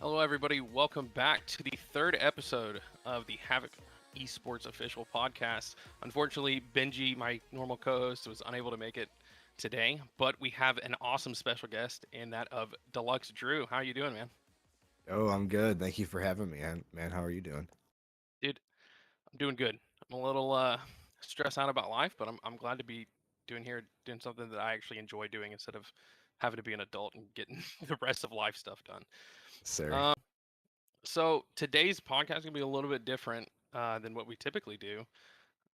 Hello, everybody. Welcome back to the third episode of the Havoc Esports official podcast. Unfortunately, Benji, my normal co host, was unable to make it today, but we have an awesome special guest in that of DeluxeDrew. How are you doing, man? Oh, I'm good. Thank you for having me, man. How are you doing? Dude, I'm doing good. I'm a little stressed out about life, but I'm glad to be doing something that I actually enjoy doing instead of having to be an adult and getting the rest of life stuff done. Sir. Um, so today's podcast is gonna be a little bit different than what we typically do.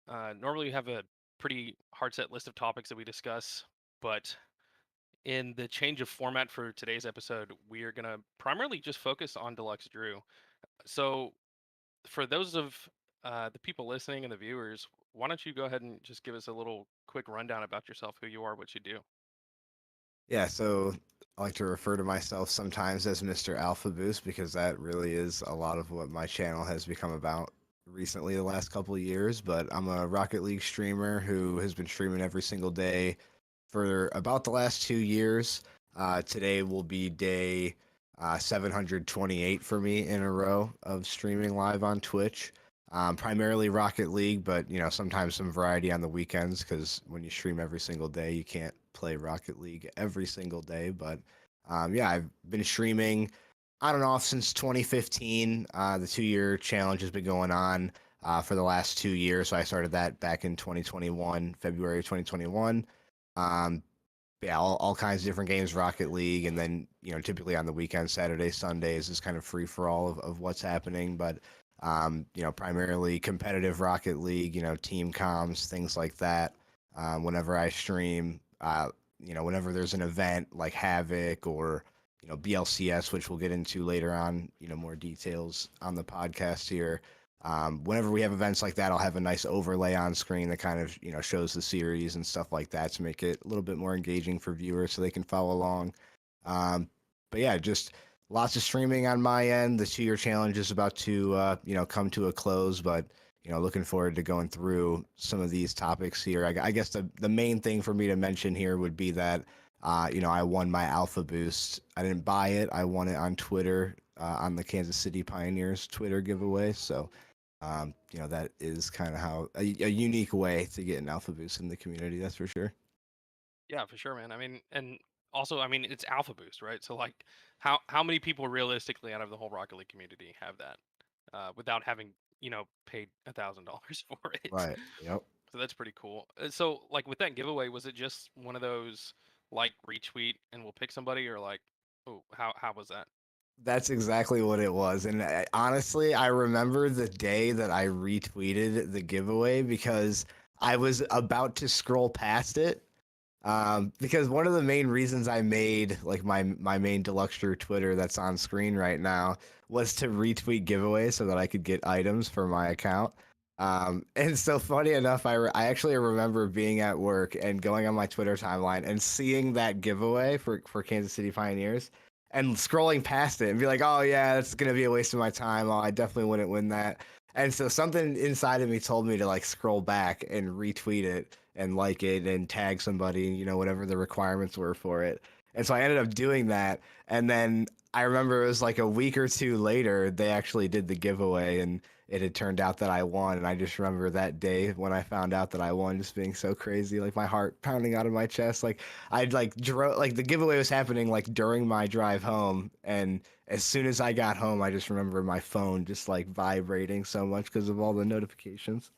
Normally, we have a pretty hard set list of topics that we discuss, but in the change of format for today's episode, we are going to primarily just focus on Deluxe Drew. So, for those of the people listening and the viewers, why don't you go ahead and just give us a little quick rundown about yourself, who you are, what you do? Yeah, so I like to refer to myself sometimes as Mr. Alpha Boost because that really is a lot of what my channel has become about recently the last couple of years. But I'm a Rocket League streamer who has been streaming every single day for about the last 2 years. Today will be day 728 for me in a row of streaming live on Twitch. Primarily Rocket League, but sometimes some variety on the weekends because when you stream every single day, you can't play Rocket League every single day. But yeah, I've been streaming on and off since 2015. The 2 year challenge has been going on for the last 2 years. So I started that back in 2021, February 2021. Um, yeah, all kinds of different games, Rocket League, and then typically on the weekends, Saturdays, Sundays is kind of free for all of what's happening. But primarily competitive Rocket League, team comms, things like that. Whenever I stream, whenever there's an event like Havoc or BLCS, which we'll get into later on, more details on the podcast here. Whenever we have events like that, I'll have a nice overlay on screen that kind of shows the series and stuff like that to make it a little bit more engaging for viewers so they can follow along. Um, but yeah, just lots of streaming on my end. The 2 year challenge is about to come to a close, but looking forward to going through some of these topics here. I guess the main thing for me to mention here would be that I won my Alpha Boost. I didn't buy it. I won it on Twitter on the Kansas City Pioneers Twitter giveaway. So that is kind of how a unique way to get an Alpha Boost in the community. That's for sure. Yeah, for sure, man. I mean, and also, I mean, it's Alpha Boost, right? So, like, how many people realistically out of the whole Rocket League community have that without having paid $1,000 for it? Right. Yep. So that's pretty cool. So, like, with that giveaway, was it just one of those like retweet and we'll pick somebody, or like, oh, how was that? That's exactly what it was. And honestly, I remember the day that I retweeted the giveaway because I was about to scroll past it. Because one of the main reasons I made like my main DeluxeDrew Twitter that's on screen right now was to retweet giveaways so that I could get items for my account. And so funny enough, I actually remember being at work and going on my Twitter timeline and seeing that giveaway for Kansas City Pioneers and scrolling past it and be like, oh yeah, that's gonna be a waste of my time. Oh, I definitely wouldn't win that. And so something inside of me told me to like scroll back and retweet it and like it and tag somebody, whatever the requirements were for it. And so I ended up doing that. And then I remember it was like a week or two later, they actually did the giveaway and it had turned out that I won. And I just remember that day when I found out that I won just being so crazy, like my heart pounding out of my chest. Like I'd like drove, like the giveaway was happening like during my drive home. And as soon as I got home, I just remember my phone just like vibrating so much because of all the notifications.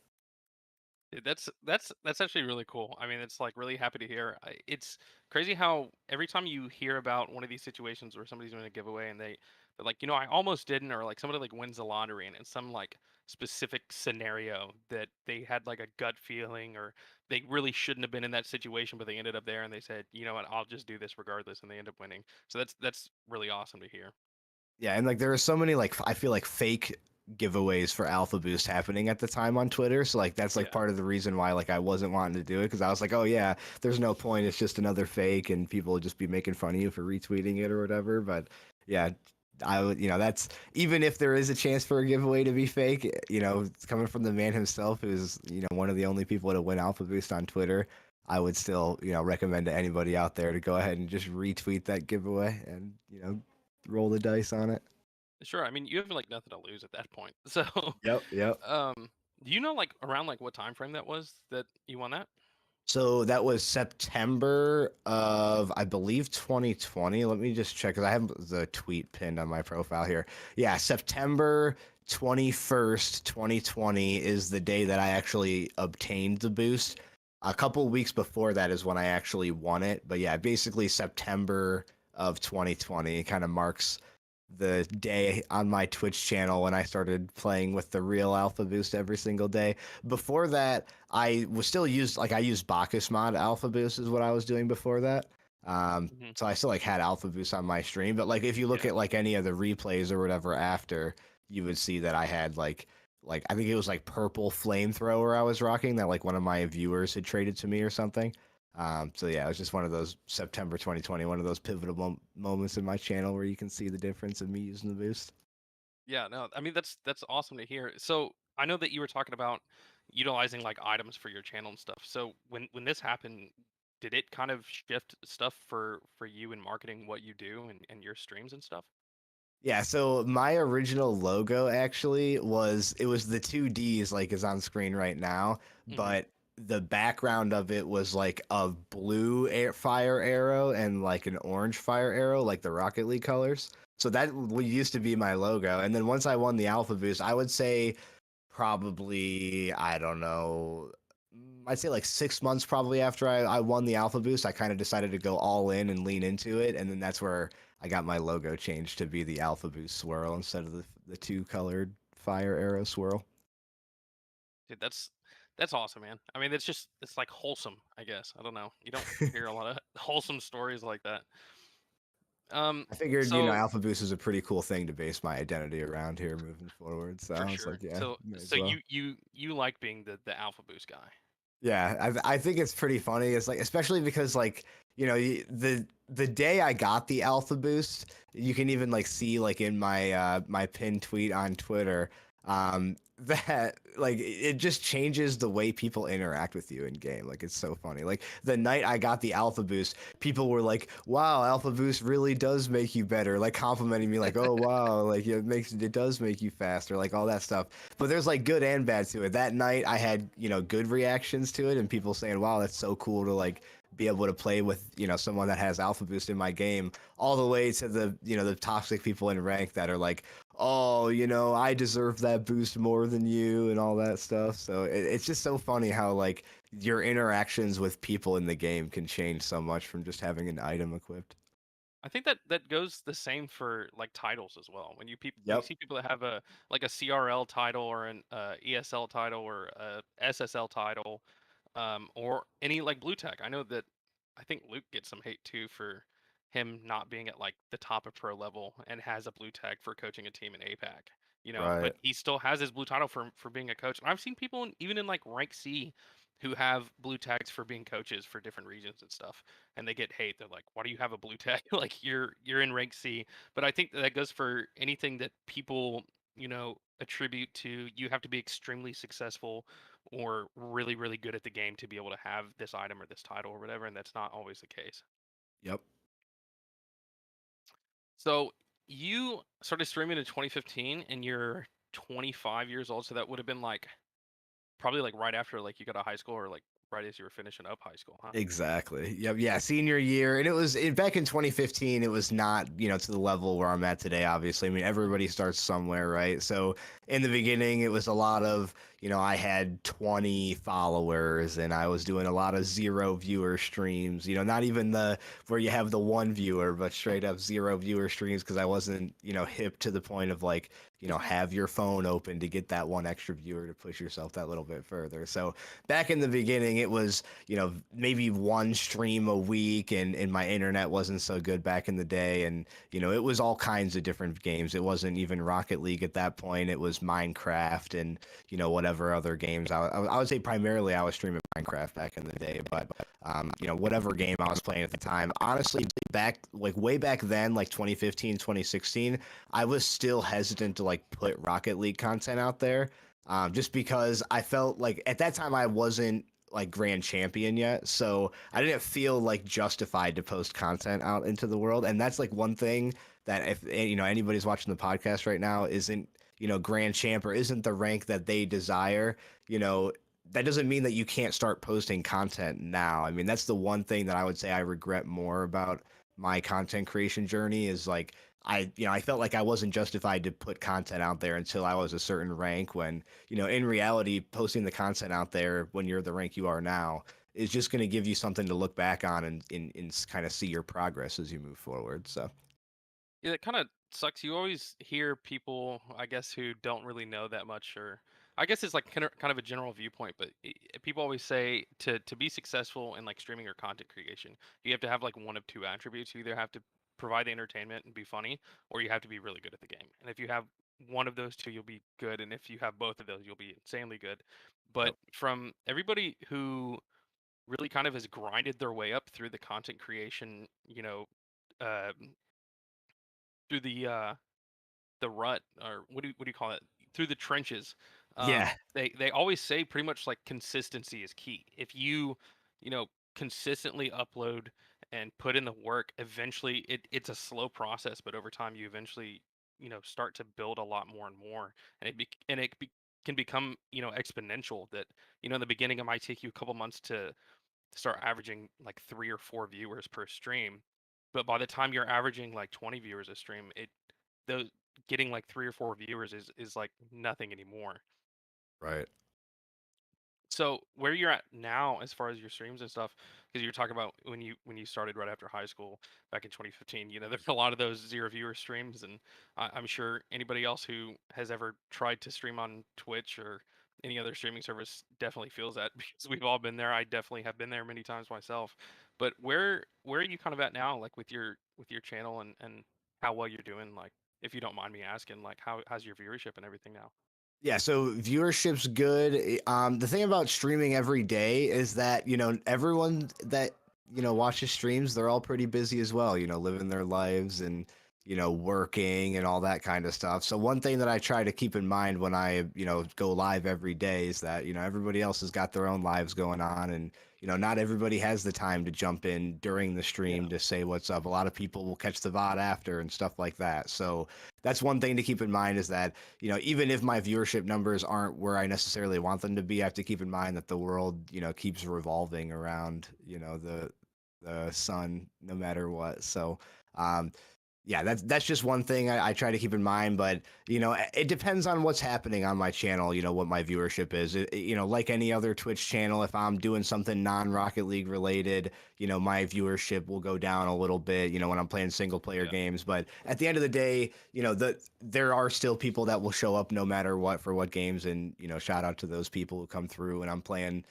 Dude, that's actually really cool. I mean, it's like really happy to hear. It's crazy how every time you hear about one of these situations where somebody's doing a giveaway and they're like, I almost didn't, or like somebody like wins the lottery and it's some like specific scenario that they had like a gut feeling or they really shouldn't have been in that situation, but they ended up there and they said, you know what, I'll just do this regardless, and they end up winning. So that's really awesome to hear. Yeah, and like there are so many like I feel like fake giveaways for Alpha Boost happening at the time on Twitter. So like that's like Yeah. part of the reason why like I wasn't wanting to do it because I was like, oh yeah, there's no point. It's just another fake, and people would just be making fun of you for retweeting it or whatever. But yeah, I would that's even if there is a chance for a giveaway to be fake, it's coming from the man himself, who's one of the only people to win Alpha Boost on Twitter. I would still recommend to anybody out there to go ahead and just retweet that giveaway and roll the dice on it. Sure. I mean, you have like nothing to lose at that point. So, Yep, yep. um, do you know like around like what time frame that was that you won that? So that was September of, I believe, 2020. Let me just check because I have the tweet pinned on my profile here. Yeah, September 21st, 2020 is the day that I actually obtained the boost. A couple weeks before that is when I actually won it. But yeah, basically September of 2020 kind of marks the day on my Twitch channel when I started playing with the real Alpha Boost every single day. Before that, I was still I used Bacchus mod Alpha Boost is what I was doing before that. Hmm. So I still like had Alpha Boost on my stream, but like if you look Yeah. at like any of the replays or whatever after, you would see that I had like I think it was like purple flamethrower I was rocking that like one of my viewers had traded to me or something. So yeah, it was just one of those September 2020, one of those pivotal moments in my channel where you can see the difference of me using the boost. Yeah. No, I mean that's awesome to hear. So I know that you were talking about utilizing like items for your channel and stuff. So when this happened, did it kind of shift stuff for you in marketing what you do and your streams and stuff? Yeah, so my original logo actually was it was the two D's like is on screen right now, Hmm. but the background of it was like a fire arrow and like an orange fire arrow, like the Rocket League colors. So that used to be my logo. And then once I won the Alpha Boost, I would say probably, I don't know, I'd say like 6 months probably after I won the Alpha Boost, I kind of decided to go all in and lean into it. And then that's where I got my logo changed to be the Alpha Boost swirl instead of the two colored fire arrow swirl. Dude, that's awesome, man. I mean, it's like wholesome, I guess. I don't know. You don't hear a lot of wholesome stories like that. I figured, So Alpha Boost is a pretty cool thing to base my identity around here moving forward. So for I was sure. like, yeah, So may so as well. you like being the alpha boost guy. Yeah, I think it's pretty funny. It's like especially because like the day I got the Alpha Boost, you can even like see like in my my pinned tweet on Twitter, that like it just changes the way people interact with you in game. Like it's so funny. Like the night I got the Alpha Boost, people were like, "Wow, Alpha Boost really does make you better." Like complimenting me, like, "Oh wow, like it does make you faster," like all that stuff. But there's like good and bad to it. That night I had, good reactions to it and people saying, "Wow, that's so cool to like be able to play with, someone that has Alpha Boost in my game," all the way to the toxic people in rank that are like, "Oh, I deserve that boost more than you," and all that stuff. So it's just so funny how like your interactions with people in the game can change so much from just having an item equipped. I think that goes the same for like titles as well. When you Yep. see people that have a like a CRL title or an ESL title or a SSL title, or any like blue tech. I know that I think Luke gets some hate too for him not being at like the top of pro level and has a blue tag for coaching a team in APAC. But Right. he still has his blue title for being a coach. And I've seen people even in like rank C who have blue tags for being coaches for different regions and stuff, and they get hate. They're like, "Why do you have a blue tag? Like you're in rank C." But I think that goes for anything that people attribute to. You have to be extremely successful or really really good at the game to be able to have this item or this title or whatever, and that's not always the case. Yep. So you started streaming in 2015 and you're 25 years old, so that would have been like probably like right after like you got out of high school or like right as you were finishing up high school, huh? Exactly. Yep. Yeah. Senior year. And back in 2015, it was not, to the level where I'm at today, obviously. I mean, Mhm. everybody starts somewhere, right? So in the beginning, it was a lot of, I had 20 followers and I was doing a lot of zero viewer streams, not even where you have the one viewer, but straight up zero viewer streams because I wasn't, hip to the point of like, have your phone open to get that one extra viewer to push yourself that little bit further. So back in the beginning, it was, maybe one stream a week and my internet wasn't so good back in the day. And, it was all kinds of different games. It wasn't even Rocket League at that point. It was Minecraft and, whatever other games. I would say primarily I was streaming Minecraft back in the day, but, whatever game I was playing at the time, honestly, like way back then, like 2015, 2016, I was still hesitant to like put Rocket League content out there. Just because I felt like at that time I wasn't like grand champion yet, so I didn't feel like justified to post content out into the world. And that's like one thing that if anybody's watching the podcast right now isn't grand champ or isn't the rank that they desire, you know that doesn't mean that you can't start posting content now. I mean, that's the one thing that I would say I regret more about my content creation journey is like I felt like I wasn't justified to put content out there until I was a certain rank when, in reality, posting the content out there when you're the rank you are now is just going to give you something to look back on and kind of see your progress as you move forward. So, Yeah, it kind of sucks. You always hear people, I guess, who don't really know that much, or I guess it's like kind of a general viewpoint, but people always say to be successful in like streaming or content creation, you have to have like one of two attributes. You either have to provide the entertainment and be funny, or you have to be really good at the game. And if you have one of those two, you'll be good, and if you have both of those, you'll be insanely good. But yep. from everybody who really kind of has grinded their way up through the content creation, uh, through the rut, or what do you call it, through the trenches, Yeah, they always say pretty much like consistency is key. If you consistently upload and put in the work, eventually it's a slow process, but over time you eventually start to build a lot more and more, and can become exponential. That in the beginning it might take you a couple months to start averaging like 3 or 4 viewers per stream, but by the time you're averaging like 20 viewers a stream, those getting like 3 or 4 viewers is like nothing anymore. right. So where you're at now as far as your streams and stuff, because you're talking about when you started right after high school back in 2015, there's a lot of those zero viewer streams, and I'm sure anybody else who has ever tried to stream on Twitch or any other streaming service definitely feels that because we've all been there. I definitely have been there many times myself. But where are you kind of at now, like with your channel and how well you're doing, like if you don't mind me asking, like how's your viewership and everything now? Yeah, so viewership's good. The thing about streaming every day is that, everyone that, watches streams, they're all pretty busy as well, living their lives and, working and all that kind of stuff. So one thing that I try to keep in mind when I, go live every day is that, everybody else has got their own lives going on and, not everybody has the time to jump in during the Yeah. stream to say what's up. A lot of people will catch the VOD after and stuff like that. So that's one thing to keep in mind is that even if my viewership numbers aren't where I necessarily want them to be, I have to keep in mind that the world, keeps revolving around, the sun no matter what. So, um, yeah, that's just one thing I try to keep in mind. But it depends on what's happening on my channel. What my viewership is. Like any other Twitch channel, if I'm doing something non-Rocket League related, my viewership will go down a little bit. When I'm playing single player Yeah. games. But at the end of the day, there are still people that will show up no matter what for what games. And shout out to those people who come through. And I'm playing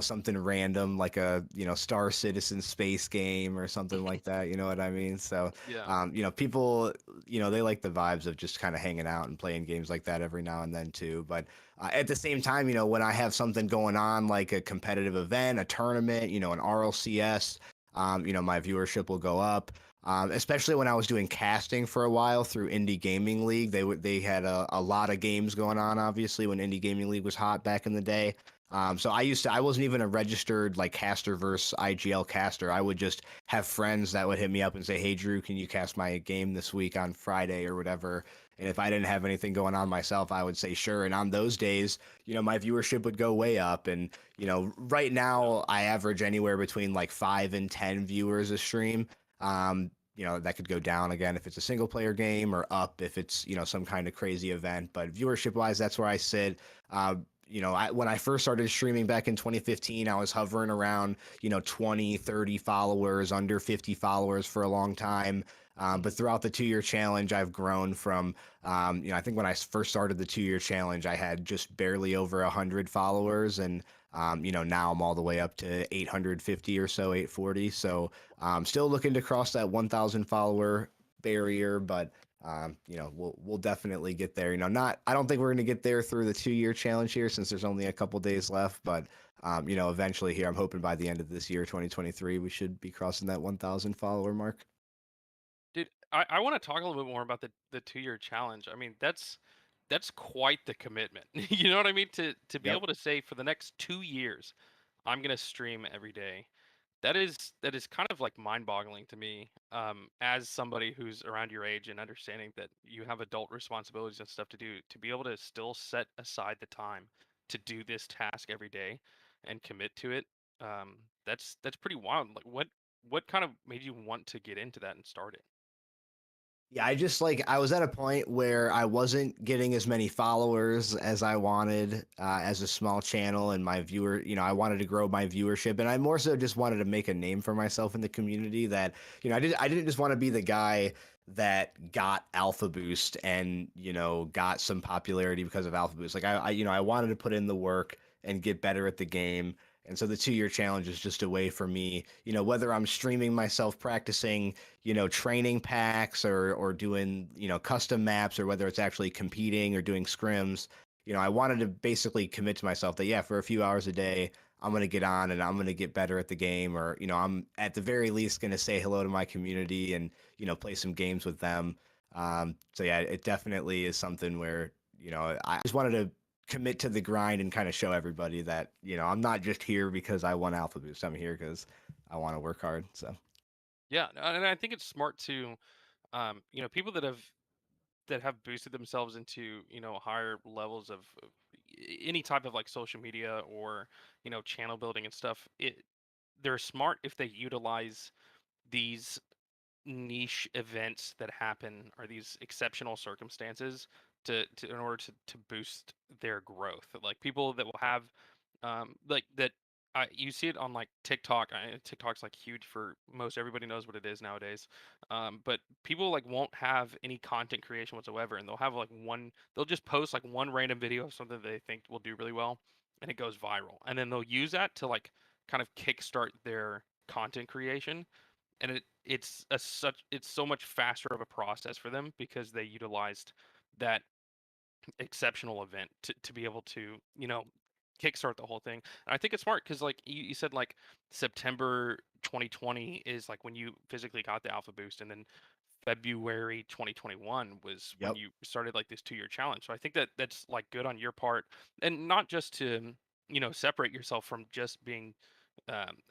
something random like a Star Citizen space game or something like that. You know what I mean? So Yeah. people, they like the vibes of just kind of hanging out and playing games like that every now and then too. But at the same time, when I have something going on like a competitive event, a tournament, an RLCS, my viewership will go up. Especially when I was doing casting for a while through Indie Gaming League, they had a lot of games going on. Obviously, when Indie Gaming League was hot back in the day, so I wasn't even a registered like caster versus IGL caster. I would just have friends that would hit me up and say, "Hey Drew, can you cast my game this week on Friday or whatever?" And if I didn't have anything going on myself, I would say sure. And on those days, my viewership would go way up. And right Yeah. now I average anywhere between like 5 and 10 viewers a stream. That could go down again if it's a single player game or up if it's some kind of crazy event. But viewership wise, that's where I sit. When I first started streaming back in 2015, I was hovering around, 20, 30 followers, under 50 followers for a long time. But throughout the 2 year challenge, I've grown from, I think when I first started the 2 year challenge, I had just barely over 100 followers. And, now I'm all the way up to 850 or so, 840. So still looking to cross that 1,000 follower barrier, but we'll definitely get there. Not I don't think we're gonna get there through the 2 year challenge here since there's only a couple days left, but eventually here I'm hoping by the end of this year, 2023, we should be crossing that 1,000 follower mark. Dude, I want to talk a little bit more about the 2 year challenge. I mean, that's quite the commitment. You know what I mean? To be Yep. able to say for the next 2 years, I'm gonna stream every day. That is kind of like mind-boggling to me, as somebody who's around your age and understanding that you have adult responsibilities and stuff to do, to be able to still set aside the time to do this task every day and commit to it. That's pretty wild. Like what kind of made you want to get into that and start it? Yeah, I just like I was at a point where I wasn't getting as many followers as I wanted as a small channel, and my viewer, I wanted to grow my viewership, and I more so just wanted to make a name for myself in the community. That I didn't just want to be the guy that got Alpha Boost and got some popularity because of Alpha Boost. Like I wanted to put in the work and get better at the game. And so the 2 year challenge is just a way for me, whether I'm streaming myself practicing training packs or doing, custom maps, or whether it's actually competing or doing scrims. I wanted to basically commit to myself that, yeah, for a few hours a day, I'm going to get on and I'm going to get better at the game, or, I'm at the very least going to say hello to my community and, play some games with them. So yeah, it definitely is something where, I just wanted to commit to the grind and kind of show everybody that, I'm not just here because I won Alpha Boost. I'm here because I want to work hard. So. Yeah, and I think it's smart to, people that have boosted themselves into higher levels of any type of like social media or channel building and stuff. They're smart if they utilize these niche events that happen, or these exceptional circumstances, to in order to boost their growth. Like people that will have like that. You see it on like TikTok. TikTok's like huge for most everybody knows what it is nowadays. But people like won't have any content creation whatsoever, and they'll have like one. They'll just post like one random video of something they think will do really well, and it goes viral. And then they'll use that to like kind of kickstart their content creation, and it's so much faster of a process for them because they utilized that exceptional event to be able to kickstart the whole thing. And I think it's smart because like you said, like September 2020 is like when you physically got the alpha boost, and then February 2021 was when Yep. you started like this 2 year challenge. So I think that that's like good on your part, and not just to separate yourself from just being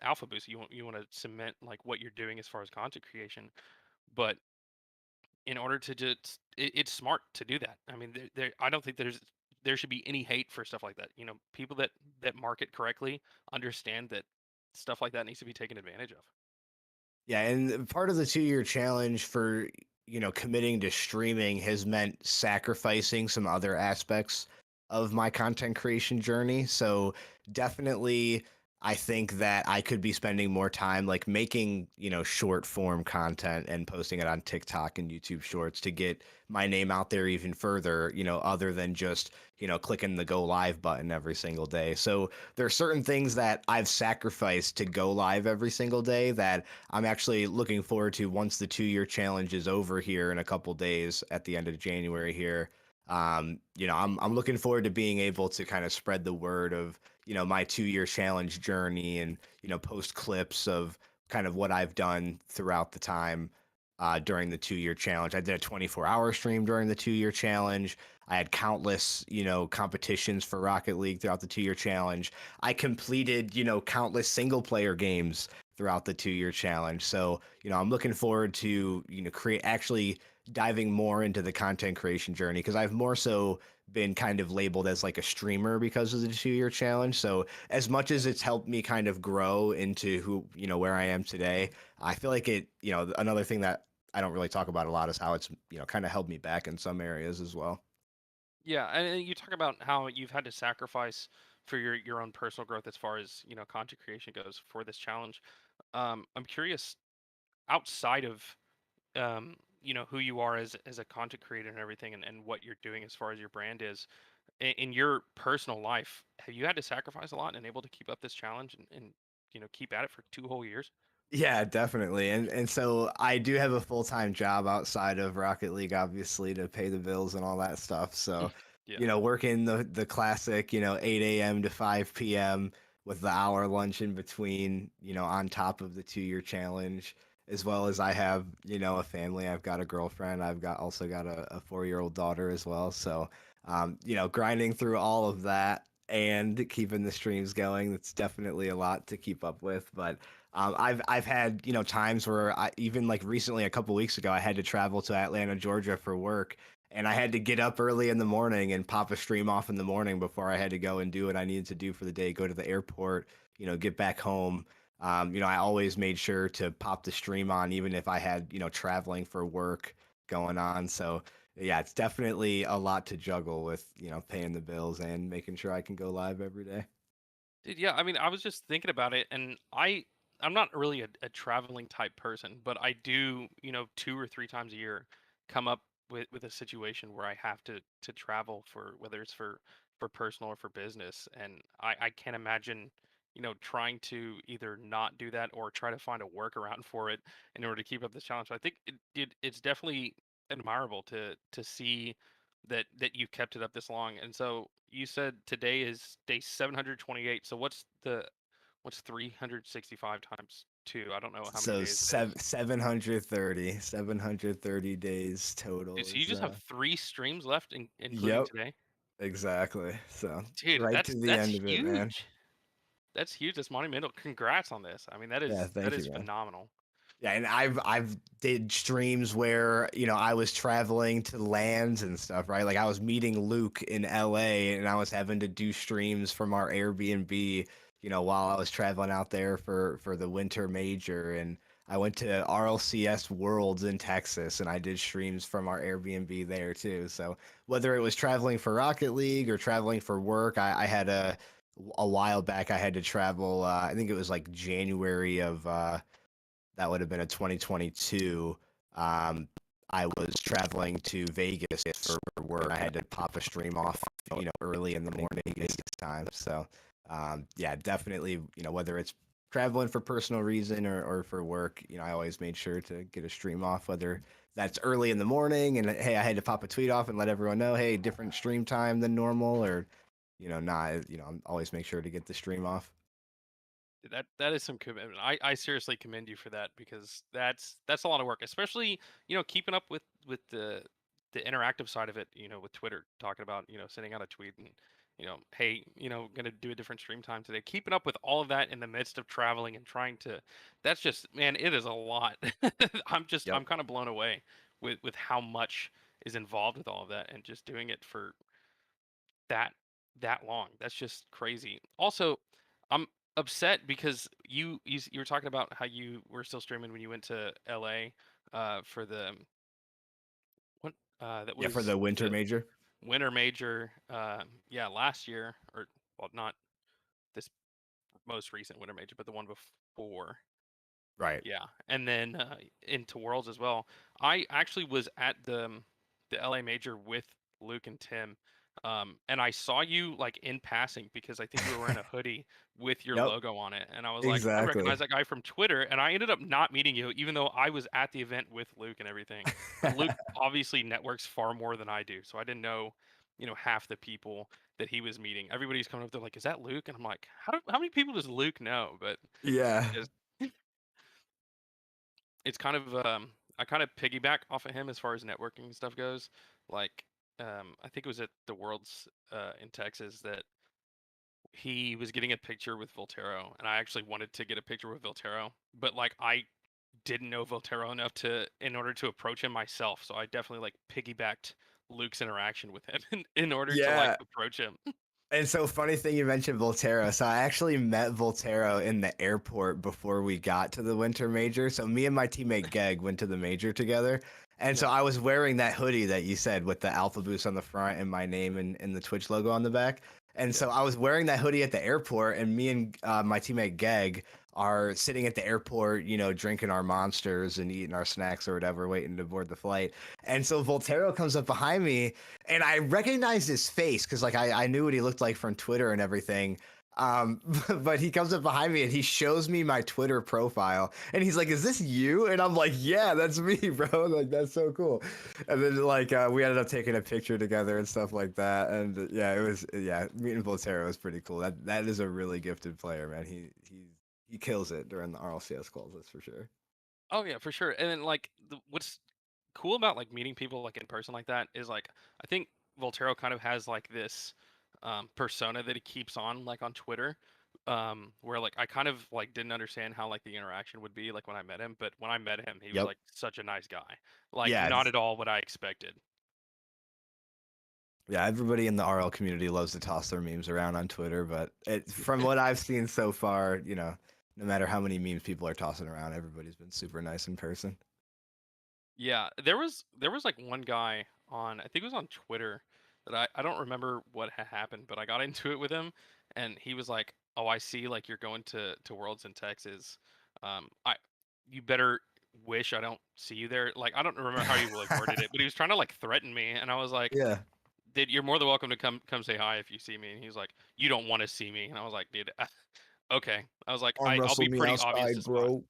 alpha boost. You want to cement like what you're doing as far as content creation, but in order to just it's smart to do that. I mean, I don't think there should be any hate for stuff like that. People that market correctly understand that stuff like that needs to be taken advantage of. Yeah, and part of the 2 year challenge for, committing to streaming has meant sacrificing some other aspects of my content creation journey. So definitely I think that I could be spending more time like making, short form content and posting it on TikTok and YouTube Shorts to get my name out there even further, other than just, clicking the go live button every single day. So there are certain things that I've sacrificed to go live every single day that I'm actually looking forward to once the 2 year challenge is over here in a couple days at the end of January here. I'm looking forward to being able to kind of spread the word of, my 2 year challenge journey and, post clips of kind of what I've done throughout the time during the 2 year challenge. I did a 24-hour stream during the 2 year challenge. I had countless, competitions for Rocket League throughout the 2 year challenge. I completed, countless single player games throughout the 2 year challenge. So, I'm looking forward to, create actually diving more into the content creation journey because I've more so been kind of labeled as like a streamer because of the 2 year challenge. So as much as it's helped me kind of grow into who, where I am today, I feel like it, another thing that I don't really talk about a lot is how it's, kind of held me back in some areas as well. Yeah, and you talk about how you've had to sacrifice for your own personal growth as far as content creation goes for this challenge. I'm curious, outside of who you are as a content creator and everything, and what you're doing as far as your brand is in your personal life, have you had to sacrifice a lot and able to keep up this challenge and keep at it for 2 whole years? Yeah, definitely. And so I do have a full-time job outside of Rocket League, obviously, to pay the bills and all that stuff. So, Yeah. working the classic, 8 a.m. to 5 p.m. with the hour lunch in between, on top of the 2 year challenge, as well as I have, a family. I've got a girlfriend. I've also got a 4 year old daughter as well. So, grinding through all of that, and keeping the streams going. That's definitely a lot to keep up with. But I've had times where I even like recently a couple weeks ago I had to travel to Atlanta, Georgia for work, and I had to get up early in the morning and pop a stream off in the morning before I had to go and do what I needed to do for the day. Go to the airport, get back home. I always made sure to pop the stream on, even if I had traveling for work going on. So yeah, it's definitely a lot to juggle with, paying the bills and making sure I can go live every day. Dude, yeah, I mean, I was just thinking about it, and I'm not really a traveling type person, but I do, 2 or 3 times a year come up with a situation where I have to travel for whether it's for personal or for business, and I can't imagine, trying to either not do that or try to find a workaround for it in order to keep up this challenge. So I think it's definitely admirable to see that you've kept it up this long. And so you said today is day 728. So what's 365 times 2? I don't know how many So days it is. 730 days Dude, total so you is just have 3 streams left, including yep, today. exactly. So Dude, right to that's the that's end of it, man. huge. That's huge. That's monumental. Congrats on this. I mean, that Yeah, is that thank you, is man. phenomenal. Yeah, and I've did streams where I was traveling to lands and stuff, right? Like I was meeting Luke in LA, and I was having to do streams from our Airbnb, while I was traveling out there for the winter major, and I went to RLCS Worlds in Texas, and I did streams from our Airbnb there too. So whether it was traveling for Rocket League or traveling for work, I had a while back I had to travel. I think it was like January of. That would have been a 2022. Um, I was traveling to Vegas for work. I had to pop a stream off, early in the morning Vegas time. So, yeah, definitely, whether it's traveling for personal reason or for work, I always made sure to get a stream off, whether that's early in the morning and hey, I had to pop a tweet off and let everyone know, hey, different stream time than normal, or not, I'm always make sure to get the stream off. That is some commitment. I seriously commend you for that because that's a lot of work, especially keeping up with the interactive side of it. With Twitter talking about sending out a tweet and hey gonna do a different stream time today. Keeping up with all of that in the midst of traveling and trying to that's just man, it is a lot. I'm Yep. kind of blown away with how much is involved with all of that and just doing it for that that long. That's just crazy. Also, I'm upset because you were talking about how you were still streaming when you went to LA for the what that Yeah, for was the winter the major. winter major yeah last year or well not this most recent winter major but the one before. Right. Yeah, and then into Worlds as well. I actually was at the LA Major with Luke and Tim, and I saw you like in passing because I think you were wearing a hoodie with your Yep. logo on it, and I was like, I Exactly. recognize that guy from Twitter, and I ended up not meeting you, even though I was at the event with Luke and everything. But Luke obviously networks far more than I do, so I didn't know, half the people that he was meeting. Everybody's coming up there like, is that Luke? And I'm like, how many people does Luke know? But Yeah. just it's kind of I kind of piggyback off of him as far as networking and stuff goes. Like I think it was at the Worlds in Texas that he was getting a picture with Voltero, and I actually wanted to get a picture with Voltero, but like I didn't know Voltero enough to in order to approach him myself, so I definitely like piggybacked Luke's interaction with him in order to like Yeah. approach him. And so funny thing you mentioned Volterra. So I actually met Volterra in the airport before we got to the winter major. So me and my teammate Geg went to the major together. And so Yeah, I was wearing that hoodie that you said with the Alpha Boost on the front and my name and the Twitch logo on the back. And yeah. so I was wearing that hoodie at the airport, and me and my teammate Geg are sitting at the airport, drinking our monsters and eating our snacks or whatever, waiting to board the flight. And so Voltero comes up behind me, and I recognized his face because like I knew what he looked like from Twitter and everything. But he comes up behind me and he shows me my Twitter profile, and he's like, "Is this you?" And I'm like, "Yeah, that's me, bro. Like that's so cool." And then like we ended up taking a picture together and stuff like that. And yeah, it was yeah, meeting Volterra was pretty cool. That is a really gifted player, man. He kills it during the RLCS calls, that's for sure. Oh yeah, for sure. And then like what's cool about like meeting people like in person like that is like I think Voltero kind of has like this persona that he keeps on like on Twitter. Where like I kind of like didn't understand how like the interaction would be like when I met him, but when I met him, he was Yep. like such a nice guy. Like Yeah. not at all what I expected. Yeah, everybody in the RL community loves to toss their memes around on Twitter, but from what I've seen so far, no matter how many memes people are tossing around, everybody's been super nice in person. Yeah, there was like one guy on I think it was on Twitter that I don't remember what had happened, but I got into it with him and he was like, "Oh, I see like you're going to Worlds in Texas. I you better wish I don't see you there." Like I don't remember how he like worded it, but he was trying to like threaten me and I was like, Yeah. "Dude, you're more than welcome to come say hi if you see me." And he's like, "You don't want to see me." And I was like, "Dude, okay." I was like, Arm I'll be wrestle me pretty obvious to outside, spot." bro.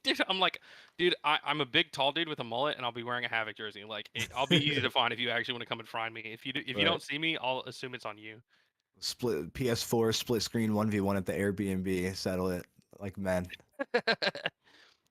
Dude, I'm like, dude, I'm a big tall dude with a mullet, and I'll be wearing a Havoc jersey. Like, I'll be easy to find if you actually want to come and find me. If you Right. don't see me, I'll assume it's on you. Split PS4 split screen 1v1 at the Airbnb. Settle it like men.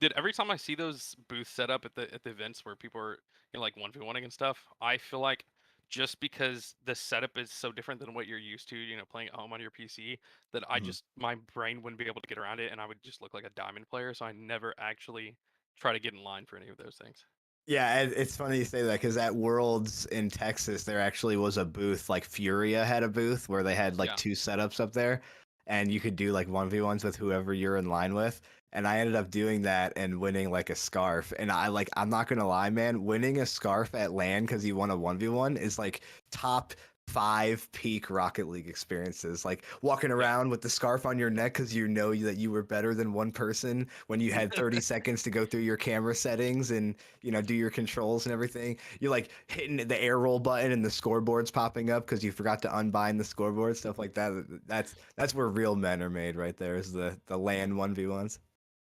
Dude, every time I see those booths set up at the events where people are like 1v1ing and stuff, I feel like just because the setup is so different than what you're used to, playing at home on your PC, that I Mhm. just my brain wouldn't be able to get around it, and I would just look like a diamond player. So I never actually try to get in line for any of those things. Yeah, it's funny you say that because at Worlds in Texas, there actually was a booth. Like Furia had a booth where they had like Yeah. two setups up there, and you could do like 1v1s with whoever you're in line with. And I ended up doing that and winning like a scarf. And I'm not gonna lie, man, winning a scarf at LAN because you won a 1v1 is like top five peak Rocket League experiences. Like walking Yeah. around with the scarf on your neck because you know that you were better than one person when you had 30 seconds to go through your camera settings and do your controls and everything. You're like hitting the air roll button and the scoreboard's popping up because you forgot to unbind the scoreboard, stuff like that. That's where real men are made right there, is the LAN 1v1s.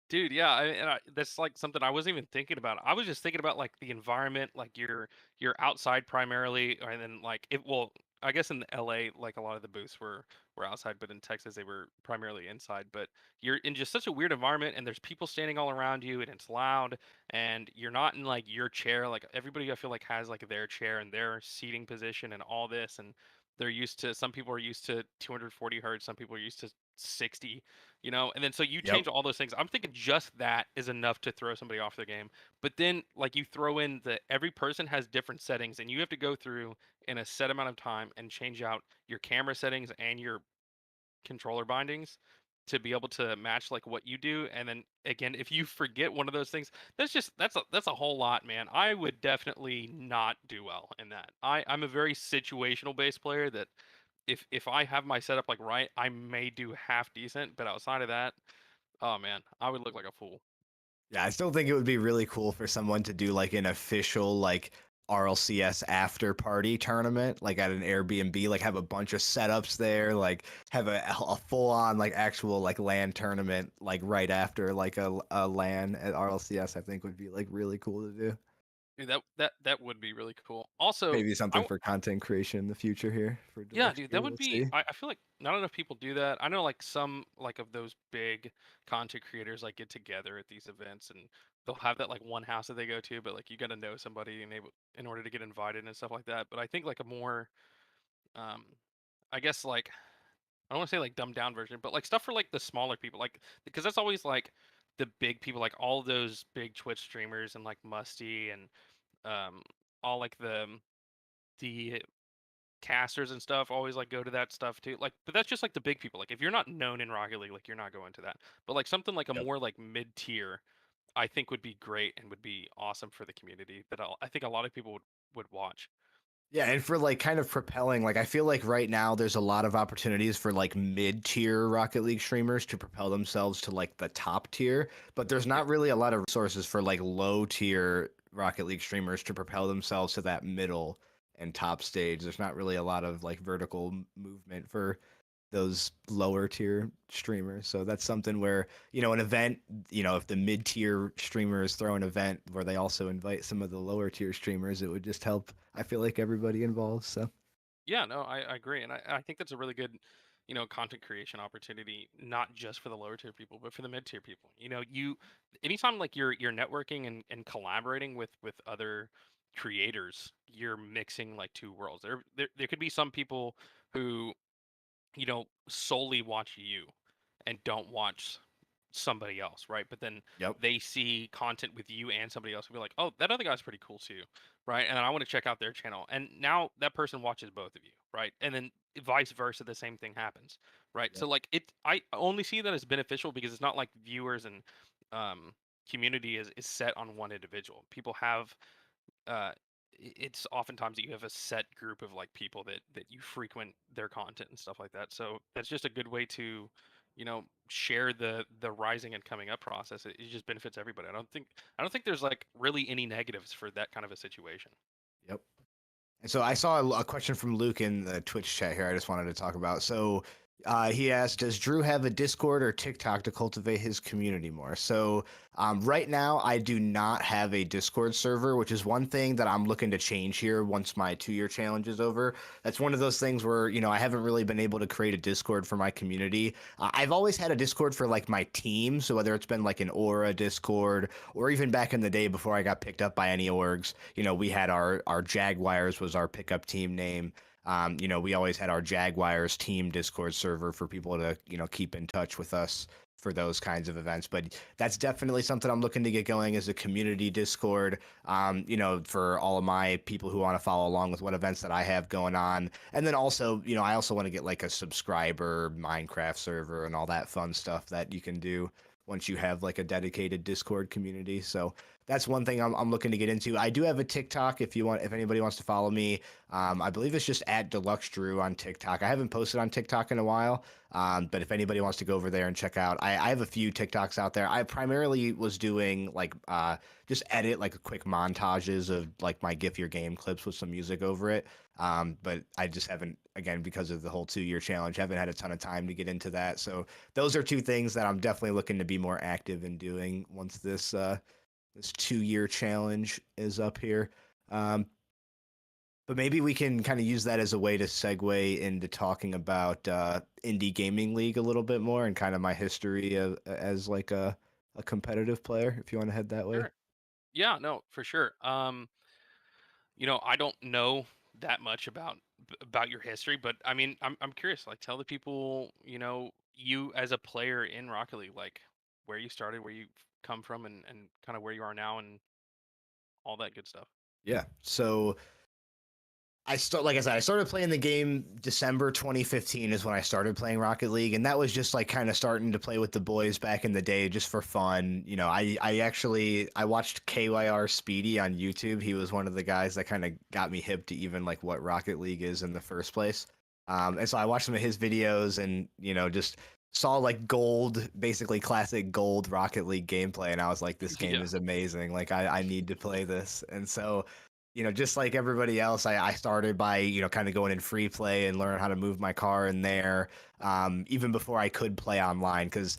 Dude, yeah, that's like something I wasn't even thinking about. I was just thinking about like the environment, like you're outside primarily, and then like it. Well, I guess in LA, like a lot of the booths were outside, but in Texas they were primarily inside. But you're in just such a weird environment, and there's people standing all around you, and it's loud, and you're not in like your chair. Like everybody, I feel like has like their chair and their seating position and all this, and they're used to. Some people are used to 240 hertz, some people are used to 60, and then so you Yep. change all those things. I'm thinking just that is enough to throw somebody off their game. But then like you throw in that every person has different settings and you have to go through in a set amount of time and change out your camera settings and your controller bindings to be able to match like what you do. And then again, if you forget one of those things, that's a whole lot, man. I would definitely not do well in that. I'm a very situational based player that if I have my setup like right, I may do half decent, but outside of that, oh man, I would look like a fool. Yeah, I still think it would be really cool for someone to do like an official like RLCS after party tournament, like at an Airbnb, like have a bunch of setups there, like have a full on like actual like LAN tournament, like right after like a LAN at RLCS. I think would be like really cool to do. Dude, that would be really cool. Also, Maybe something for content creation in the future here for yeah, dude, that DeluxeDrew. would We'll be. see. I feel like not enough people do that. I know like some like of those big content creators like get together at these events and they'll have that like one house that they go to, but like you got to know somebody and able in order to get invited and stuff like that. But I think like a more um I guess like I don't want to say like dumbed down version, but like stuff for like the smaller people, like because that's always like the big people, like all those big Twitch streamers and like Musty and um all like the casters and stuff always like go to that stuff too. Like, but that's just like the big people. Like if you're not known in Rocket League, like you're not going to that. But like something like a Yep. more like mid tier, I think would be great and would be awesome for the community that I think a lot of people would watch. Yeah, and for like kind of propelling, like I feel like right now there's a lot of opportunities for like mid-tier Rocket League streamers to propel themselves to like the top tier, but there's Yeah. not really a lot of resources for like low-tier Rocket League streamers to propel themselves to that middle and top stage. There's not really a lot of like vertical movement for those lower tier streamers. So that's something where, an event, if the mid tier streamers throw an event where they also invite some of the lower tier streamers, it would just help. I feel like everybody involved. So Yeah, no, I agree, and I think that's a really good, content creation opportunity, not just for the lower tier people, but for the mid tier people. Anytime like you're networking and collaborating with other creators, you're mixing like two worlds. There could be some people who, solely watch you and don't watch somebody else, right? But then Yep. they see content with you and somebody else and be like, oh, that other guy's pretty cool too, right? And I want to check out their channel. And now that person watches both of you, right? And then vice versa, the same thing happens, right? Yep. So like I only see that as beneficial because it's not like viewers and um, community is set on one individual. People have it's oftentimes that you have a set group of like people that you frequent their content and stuff like that. So that's just a good way to, share the rising and coming up process. It just benefits everybody. I don't think there's like really any negatives for that kind of a situation. Yep. And so I saw a question from Luke in the Twitch chat here. I just wanted to talk about. So he asked, "Does Drew have a Discord or TikTok to cultivate his community more?" So right now, I do not have a Discord server, which is one thing that I'm looking to change here once my 2-year challenge is over. That's one of those things where I haven't really been able to create a Discord for my community. I've always had a Discord for like my team, so whether it's been like an Aura Discord or even back in the day before I got picked up by any orgs, we had our Jaguars was our pickup team name. We always had our Jaguars team Discord server for people to, keep in touch with us for those kinds of events. But that's definitely something I'm looking to get going as a community Discord, for all of my people who want to follow along with what events that I have going on. And then also, I also want to get like a subscriber Minecraft server and all that fun stuff that you can do once you have like a dedicated Discord community. So that's one thing I'm looking to get into. I do have a TikTok if anybody wants to follow me. I believe it's just at DeluxeDrew on TikTok. I haven't posted on TikTok in a while, but if anybody wants to go over there and check out, I have a few TikToks out there. I primarily was doing like just edit like quick montages of like my GIF Your Game clips with some music over it. But I just haven't, again, because of the whole 2-year challenge, haven't had a ton of time to get into that. So those are two things that I'm definitely looking to be more active in doing once this 2-year challenge is up here. But maybe we can kind of use that as a way to segue into talking about Indie Gaming League a little bit more and kind of my history as like a competitive player, if you want to head that way. Sure. Yeah, no, for sure. I don't know that much about your history, but I mean, I'm curious. Like, tell the people, you as a player in Rocket League, like where you started, where you come from, and kind of where you are now, and all that good stuff. Yeah. So like I said, I started playing the game December 2015 is when I started playing Rocket League, and that was just like kind of starting to play with the boys back in the day just for fun. I watched KYR Speedy on YouTube. He was one of the guys that kind of got me hip to even like what Rocket League is in the first place. And so I watched some of his videos and just saw like gold, basically classic gold Rocket League gameplay, and I was like, this game Yeah. is amazing. Like I need to play this. And so just like everybody else, I started by, kind of going in free play and learn how to move my car in there, even before I could play online. Because,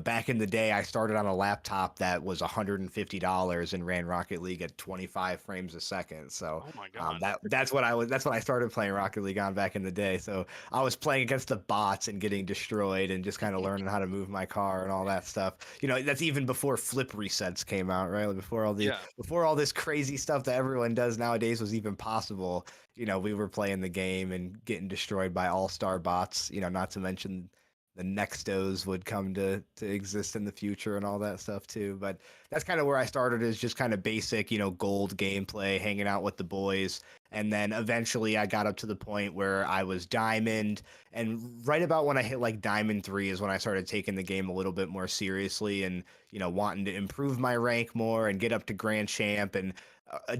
back in the day, I started on a laptop that was $150 and ran Rocket League at 25 frames a second. So Oh my God. that's what I started playing Rocket League on back in the day. So I was playing against the bots and getting destroyed and just kind of learning how to move my car and all that stuff. That's even before flip resets came out, right? Like Yeah. before all this crazy stuff that everyone does nowadays was even possible. We were playing the game and getting destroyed by all-star bots, not to mention the Nextos would come to exist in the future and all that stuff too. But that's kind of where I started, is just kind of basic, gold gameplay, hanging out with the boys. And then eventually I got up to the point where I was diamond. And right about when I hit like diamond 3 is when I started taking the game a little bit more seriously and, wanting to improve my rank more and get up to grand champ. And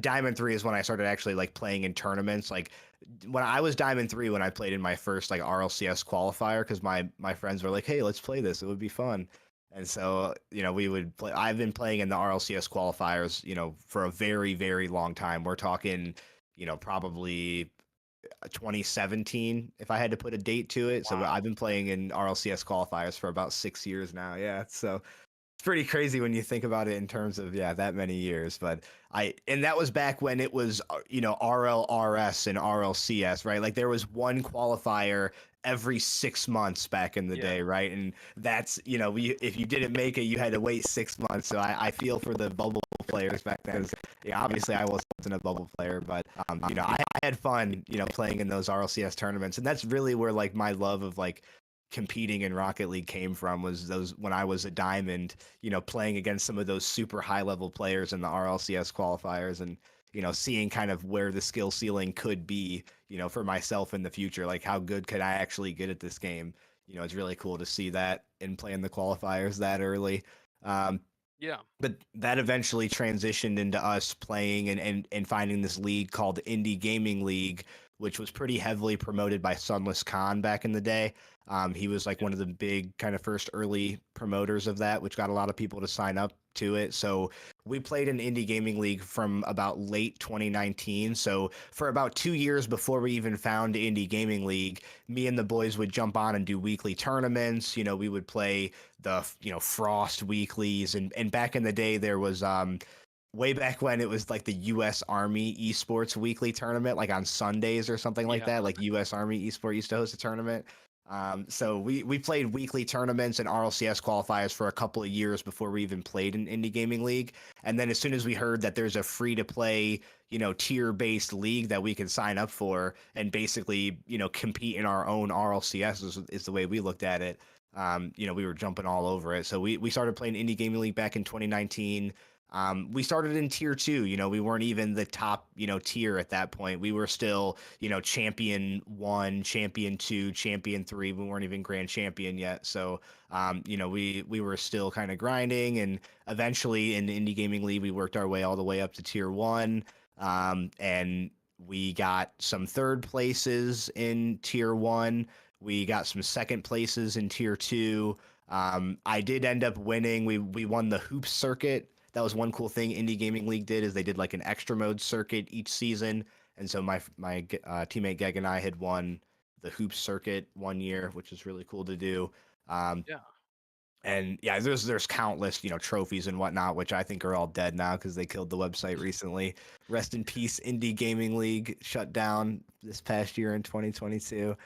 diamond 3 is when I started actually like playing in tournaments. Like when I was diamond 3, when I played in my first like RLCS qualifier, because my friends were like, hey, let's play this, it would be fun. And so we would play. I've been playing in the RLCS qualifiers for a very, very long time. We're talking probably 2017 if I had to put a date to it. So Wow. I've been playing in RLCS qualifiers for about 6 years now. Yeah, so it's pretty crazy when you think about it in terms of that many years. But and that was back when it was RLRS and RLCS, right? Like there was one qualifier every 6 months back in the Yeah. day, right? And that's, if you didn't make it, you had to wait 6 months. So I feel for the bubble players back then. 'Cause, yeah, obviously I wasn't a bubble player, but I had fun, playing in those RLCS tournaments, and that's really where like my love of like competing in Rocket League came from, was those when I was a diamond, playing against some of those super high level players in the RLCS qualifiers, and seeing kind of where the skill ceiling could be, for myself in the future. Like, how good could I actually get at this game? It's really cool to see that and playing the qualifiers that early. Um, Yeah. but that eventually transitioned into us playing and finding this league called Indie Gaming League, which was pretty heavily promoted by Sunless Khan back in the day. He was like Yeah. one of the big kind of first early promoters of that, which got a lot of people to sign up to it. So we played in Indie Gaming League from about late 2019. So for about 2 years before we even found Indie Gaming League, me and the boys would jump on and do weekly tournaments. We would play the Frost weeklies, and back in the day there was way back when it was like the US Army Esports weekly tournament, like on Sundays or something like Yeah. that. Like US Army Esport used to host a tournament. So we played weekly tournaments and RLCS qualifiers for a couple of years before we even played in Indie Gaming League. And then as soon as we heard that there's a free to play, tier based league that we can sign up for and basically, compete in our own RLCS is the way we looked at it. We were jumping all over it. So we started playing Indie Gaming League back in 2019. We started in tier two. We weren't even the top, tier at that point. We were still, champion one, champion two, champion three. We weren't even grand champion yet. So, we were still kind of grinding, and eventually in the Indie Gaming League, we worked our way all the way up to tier one. And we got some third places in tier one. We got some second places in tier two. I did end up winning. We won the hoop circuit. That was one cool thing Indie Gaming League did, is they did like an extra mode circuit each season. And so my teammate Geg and I had won the hoop circuit one year, which is really cool to do. Um, Yeah. and yeah, there's countless trophies and whatnot, which I think are all dead now because they killed the website recently. Rest in peace, Indie Gaming League shut down this past year in 2022.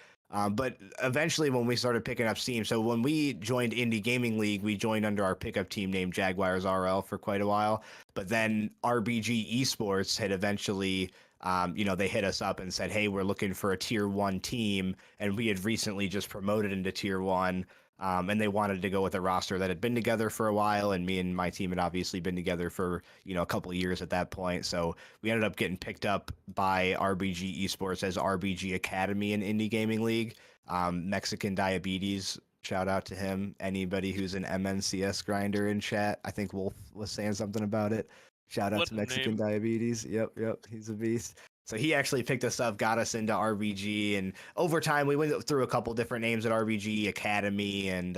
But eventually, when we started picking up steam, so when we joined Indie Gaming League, we joined under our pickup team named Jaguars RL for quite a while. But then RBG Esports had eventually, they hit us up and said, "Hey, we're looking for a tier one team," and we had recently just promoted into tier one. And they wanted to go with a roster that had been together for a while, and me and my team had obviously been together for a couple of years at that point. So we ended up getting picked up by RBG Esports as RBG Academy in Indie Gaming League. Mexican Diabetes, shout out to him. Anybody who's an MNCS grinder in chat, I think Wolf was saying something about it. Shout out What to a Mexican name. Diabetes. Yep, he's a beast. So he actually picked us up, got us into RBG, and over time we went through a couple different names at RBG Academy and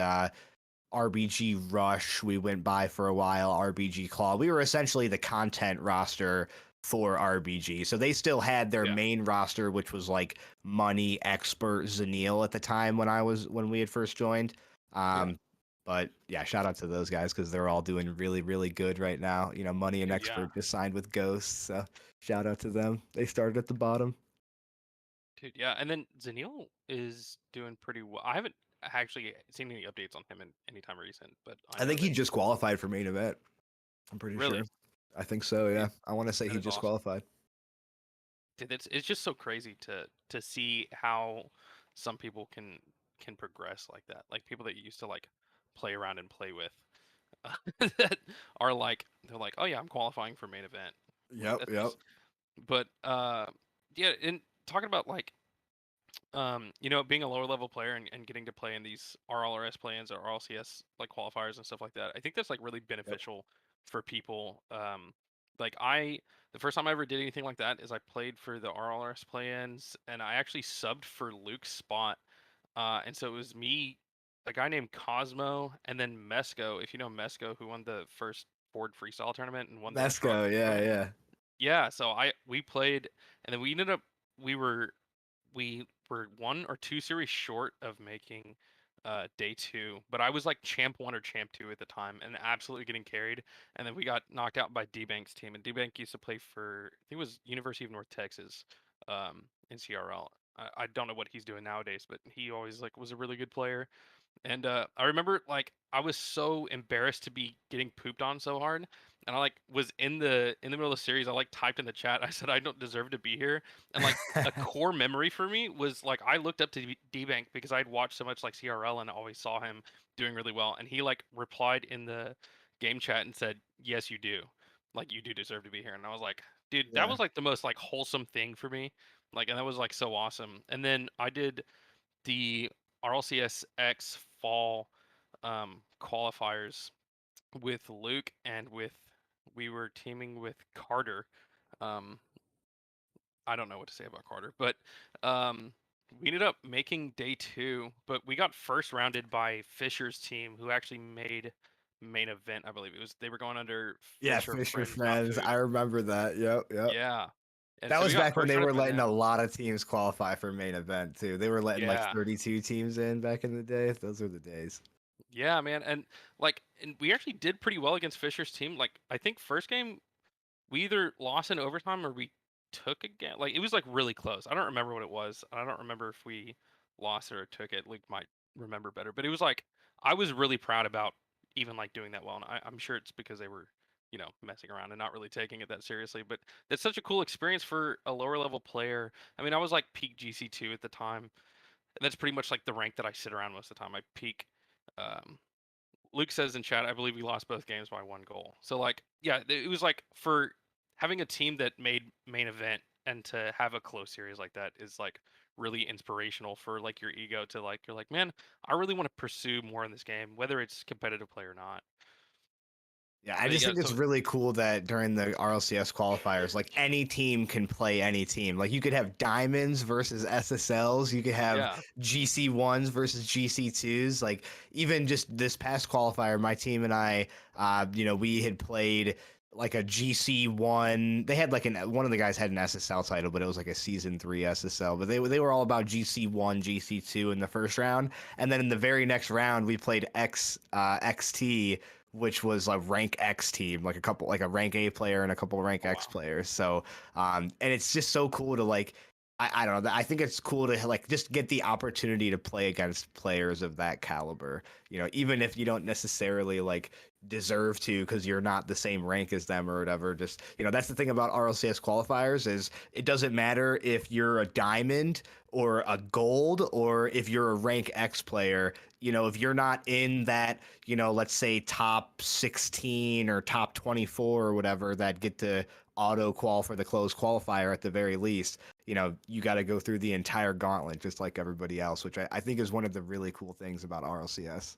RBG Rush. We went by for a while, RBG Claw. We were essentially the content roster for RBG. So they still had their Yeah. main roster, which was like Money, Expert, Zanil at the time when we had first joined. Yeah. But yeah, shout out to those guys because they're all doing really, really good right now. Money and Dude, yeah. Expert just signed with Ghosts, so shout out to them. They started at the bottom. Dude, yeah. And then Zanil is doing pretty well. I haven't actually seen any updates on him in any time recent, but I I know think he that just qualified for main event. I'm pretty really, sure. I think so, yeah. dude, I want to say that he is just awesome. qualified. Dude, it's just so crazy to see how some people can progress like that. Like people that you used to like play around and play with that are like they're like, "Oh yeah, I'm qualifying for main event." Like Yep, that's yep. just but yeah, and talking about like being a lower level player and getting to play in these RLRS plans or RLCS like qualifiers and stuff like that. I think that's like really Yep. beneficial for people. Like I, the first time I ever did anything like that is I played for the RLRS plans and I actually subbed for Luke's spot. And so it was me, a guy named Cosmo, and then Mesco. If you know Mesco, who won the first Ford Freestyle tournament and won the truck. Mesco, yeah, yeah. Yeah, so we played, and then we ended up we were we were 1 or 2 series short of making day two, but I was like champ one or champ two at the time and absolutely getting carried. And then we got knocked out by D-Bank's team, and D-Bank used to play for I think it was University of North Texas in CRL. I don't know what he's doing nowadays, but he always like was a really good player. And I remember like I was so embarrassed to be getting pooped on so hard, and I like was in the middle of the series. I like typed in the chat. I said I don't deserve to be here. And like a core memory for me was like I looked up to D-Bank because I'd watched so much like CRL and always saw him doing really well. And he like replied in the game chat and said, "Yes, you do. Like you do deserve to be here." And I was like, dude, that Yeah. was like the most like wholesome thing for me. Like, and that was like so awesome. And then I did the RLCSX fall qualifiers with Luke and with we were teaming with Carter. Um, I don't know what to say about Carter, but um, we ended up making day two, but we got first rounded by Fisher's team, who actually made main event. I believe it was they were going under Yeah, Fisher Fisher Friends, not Friends. food. I remember that. Yep, yep. Yeah, and That so we was got back when first they rounded were by letting a them. lot of teams qualify for main event too. They were letting like Yeah, 32 teams in back in the day. Those were the days. yeah, man, and like, and we actually did pretty well against Fisher's team. Like, I think first game we either lost in overtime or we took again. Like it was like really close. I don't remember what it was. I don't remember if we lost it or took it. Luke might remember better, but it was like I was really proud about even like doing that well, and I'm sure it's because they were, messing around and not really taking it that seriously. But that's such a cool experience for a lower level player. I mean, I was like peak GC2 at the time, and that's pretty much like the rank that I sit around most of the time. I peak. Um, Luke says in chat, I believe we lost both games by 1 goal. So like, yeah, it was like for having a team that made main event and to have a close series like that is like really inspirational for like your ego to like you're like, man, I really want to pursue more in this game, whether it's competitive play or not. Yeah, I But just yeah, think it's so really cool that during the RLCS qualifiers, like any team can play any team. Like you could have diamonds versus SSLs, you could have yeah, GC1s versus GC2s. Like even just this past qualifier, my team and I, we had played like a GC1. They had like one of the guys had an SSL title, but it was like a season 3 SSL. But they were all about GC1, GC2 in the first round, and then in the very next round we played XT, which was a rank X team, like a rank A player and a couple of rank oh X wow, players. So, and it's just so cool to like, I don't know. I think it's cool to like just get the opportunity to play against players of that caliber. Even if you don't necessarily like deserve to because you're not the same rank as them or whatever. Just that's the thing about RLCS qualifiers is it doesn't matter if you're a diamond or a gold or if you're a rank X player. If you're not in that, let's say top 16 or top 24 or whatever that get to auto qual for the closed qualifier at the very least, you got to go through the entire gauntlet just like everybody else, which I think is one of the really cool things about RLCS.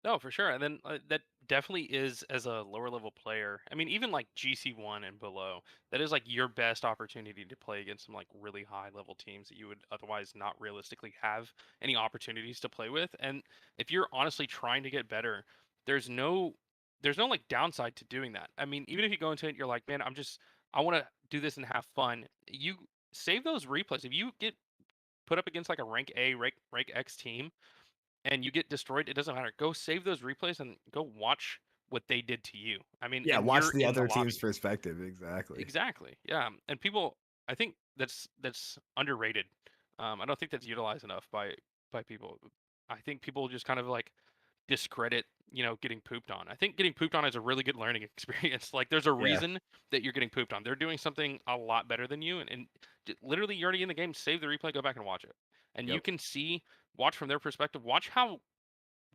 no, for sure. And then that definitely is as a lower level player. I mean, even like GC1 and below, that is like your best opportunity to play against some like really high level teams that you would otherwise not realistically have any opportunities to play with. And if you're honestly trying to get better, there's no there's no like downside to doing that. I mean, even if you go into it, you're like, man, I want to do this and have fun. You save those replays. If you get put up against like a rank A, rank X team and you get destroyed, it doesn't matter. Go save those replays and go watch what they did to you. I mean, Yeah, and watch you're the in the other team's lobby. perspective. Exactly. Exactly. Yeah. And people, I think that's underrated. I don't think that's utilized enough by people. I think people just kind of like discredit, getting pooped on. I think getting pooped on is a really good learning experience. Like there's a Yeah. reason that you're getting pooped on. They're doing something a lot better than you, and literally you're already in the game. Save the replay, go back and watch it, and you Yep. can watch from their perspective. Watch how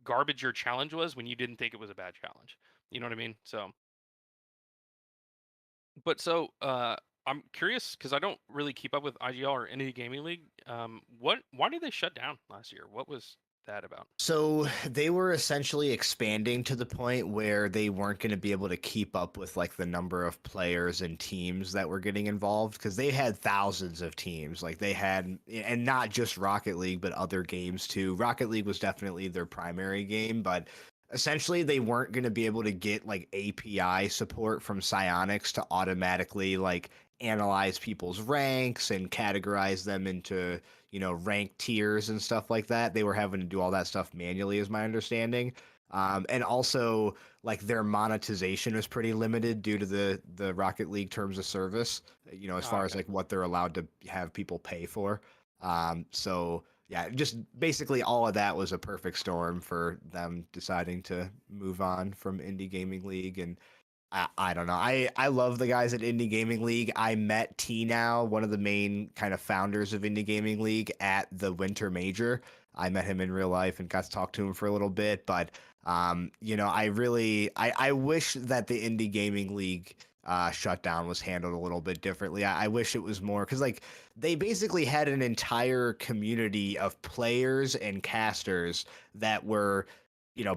garbage your challenge was when you didn't think it was a bad challenge. You know what I mean? So, but so I'm curious because I don't really keep up with IGL or any gaming league. Why did they shut down last year? What was that about? So they were essentially expanding to the point where they weren't going to be able to keep up with like the number of players and teams that were getting involved because they had thousands of teams. Like they had, and not just Rocket League, but other games too. Rocket League was definitely their primary game, but essentially they weren't going to be able to get like API support from Psyonix to automatically like analyze people's ranks and categorize them into rank tiers and stuff like that. They were having to do all that stuff manually, is my understanding. And also, like their monetization was pretty limited due to the Rocket League terms of service. As Ah, far as okay. like what they're allowed to have people pay for. So yeah, just basically all of that was a perfect storm for them deciding to move on from Indie Gaming League. And I don't know. I love the guys at Indie Gaming League. I met T now, one of the main kind of founders of Indie Gaming League, at the Winter Major. I met him in real life and got to talk to him for a little bit. But I wish that the Indie Gaming League shutdown was handled a little bit differently. I wish it was more because like they basically had an entire community of players and casters that were,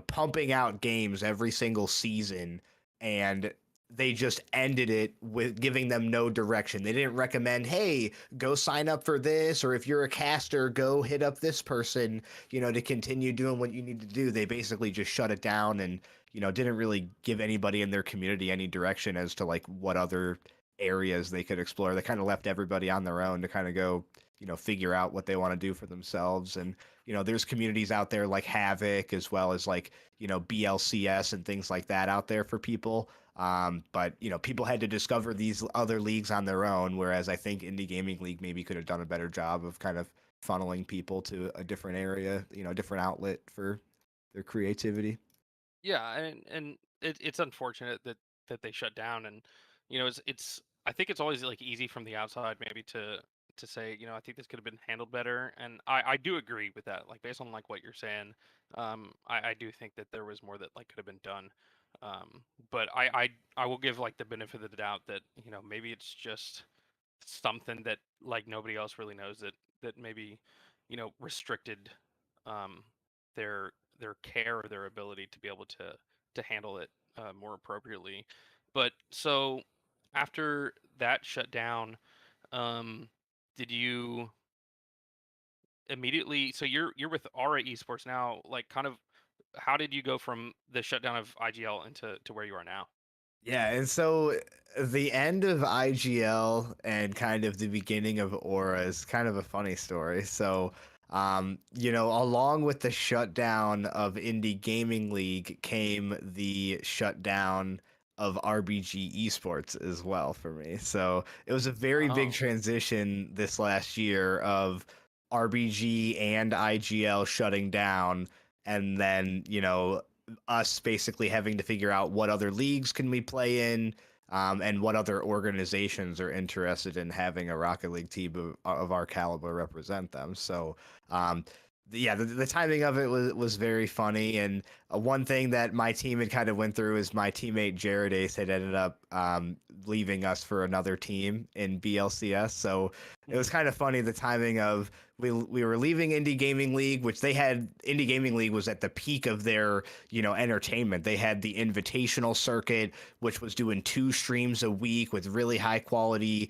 pumping out games every single season, and they just ended it with giving them no direction. They didn't recommend, hey, go sign up for this, or if you're a caster, go hit up this person, to continue doing what you need to do. They basically just shut it down and, didn't really give anybody in their community any direction as to like what other areas they could explore. They kind of left everybody on their own to kind of go, figure out what they want to do for themselves. And, there's communities out there like Havoc, as well as like, BLCS and things like that out there for people. But people had to discover these other leagues on their own, whereas I think Indie Gaming League maybe could have done a better job of kind of funneling people to a different area, a different outlet for their creativity. Yeah, and it's unfortunate that they shut down, and it's I think it's always like easy from the outside maybe to say, I think this could have been handled better, and I do agree with that. Like based on like what you're saying, I do think that there was more that like could have been done. But I will give like the benefit of the doubt that maybe it's just something that like nobody else really knows, that maybe restricted um their care or their ability to be able to handle it more appropriately. But so after that shut down, um did you immediately, so you're with Aura Esports now, like kind of how did you go from the shutdown of IGL into to where you are now? Yeah, and so the end of IGL and kind of the beginning of Aura is kind of a funny story. So, along with the shutdown of Indie Gaming League came the shutdown of RBG Esports as well for me. So it was a very big Oh, transition this last year of RBG and IGL shutting down, and then, us basically having to figure out what other leagues can we play in, and what other organizations are interested in having a Rocket League team of our caliber represent them. So, the timing of it was very funny. And one thing that my team had kind of went through is my teammate Jared Ace had ended up leaving us for another team in BLCS. So it was mhm, kind of funny the timing of we were leaving Indie Gaming League, which they had. Indie Gaming League was at the peak of their entertainment. They had the Invitational circuit, which was doing 2 streams a week with really high quality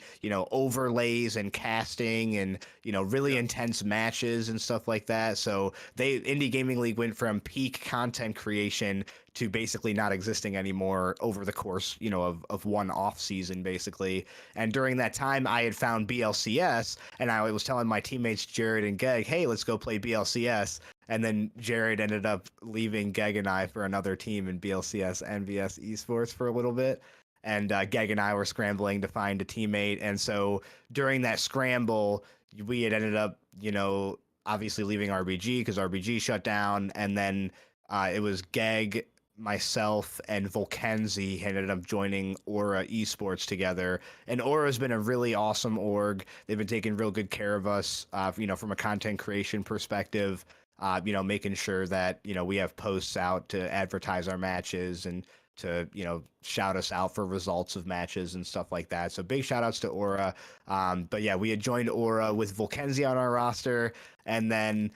overlays and casting, and really yeah, intense matches and stuff like that. So Indie Gaming League went from peak content creation to basically not existing anymore over the course, of one off season, basically. And during that time, I had found BLCS, and I was telling my teammates Jared and Geg, hey, let's go play BLCS. And then Jared ended up leaving Geg and I for another team in BLCS NVS Esports for a little bit. And Geg and I were scrambling to find a teammate. And so during that scramble, we had ended up, obviously leaving RBG because RBG shut down. And then it was Geg, myself, and Volkenzi ended up joining Aura Esports together. And Aura's been a really awesome org. They've been taking real good care of us, from a content creation perspective. Making sure that we have posts out to advertise our matches and to shout us out for results of matches and stuff like that. So big shout outs to Aura. But yeah, we had joined Aura with Volkenzi on our roster, and then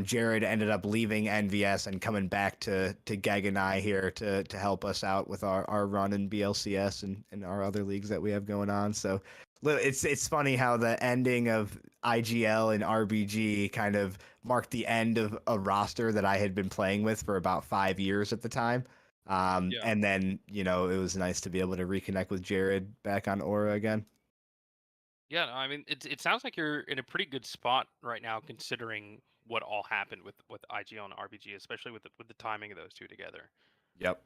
Jared ended up leaving NVS and coming back to Geg and I here to help us out with our run in BLCS and our other leagues that we have going on. So it's funny how the ending of IGL and RBG kind of marked the end of a roster that I had been playing with for about 5 years at the time. yeah. And then, it was nice to be able to reconnect with Jared back on Aura again. Yeah, no, I mean, it sounds like you're in a pretty good spot right now, considering what all happened with IGL and RBG, especially with the timing of those two together. Yep.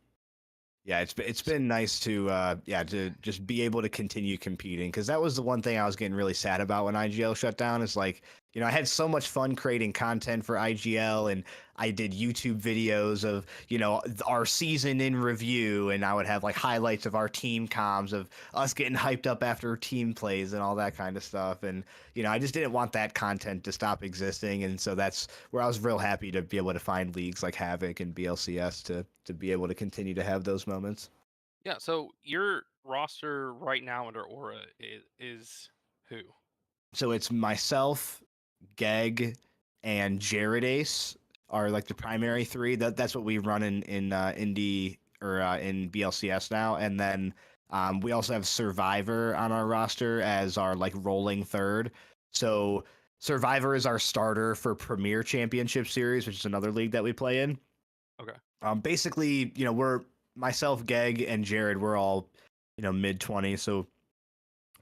Yeah, it's S- been nice to to just be able to continue competing, because that was the one thing I was getting really sad about when IGL shut down. Is like I had so much fun creating content for IGL, and I did YouTube videos of, our season in review, and I would have like highlights of our team comms of us getting hyped up after team plays and all that kind of stuff. And, I just didn't want that content to stop existing. And so that's where I was real happy to be able to find leagues like Havoc and BLCS to be able to continue to have those moments. Yeah. So your roster right now under Aura is who? So it's myself, Geg, and Jared Ace are like the Okay. primary three. That's what we run in Indy or in BLCS now, and then we also have Survivor on our roster as our like rolling third. So Survivor is our starter for Premier Championship Series, which is another league that we play in. Okay. Basically, we're myself, Geg, and Jared. We're all mid-20s, so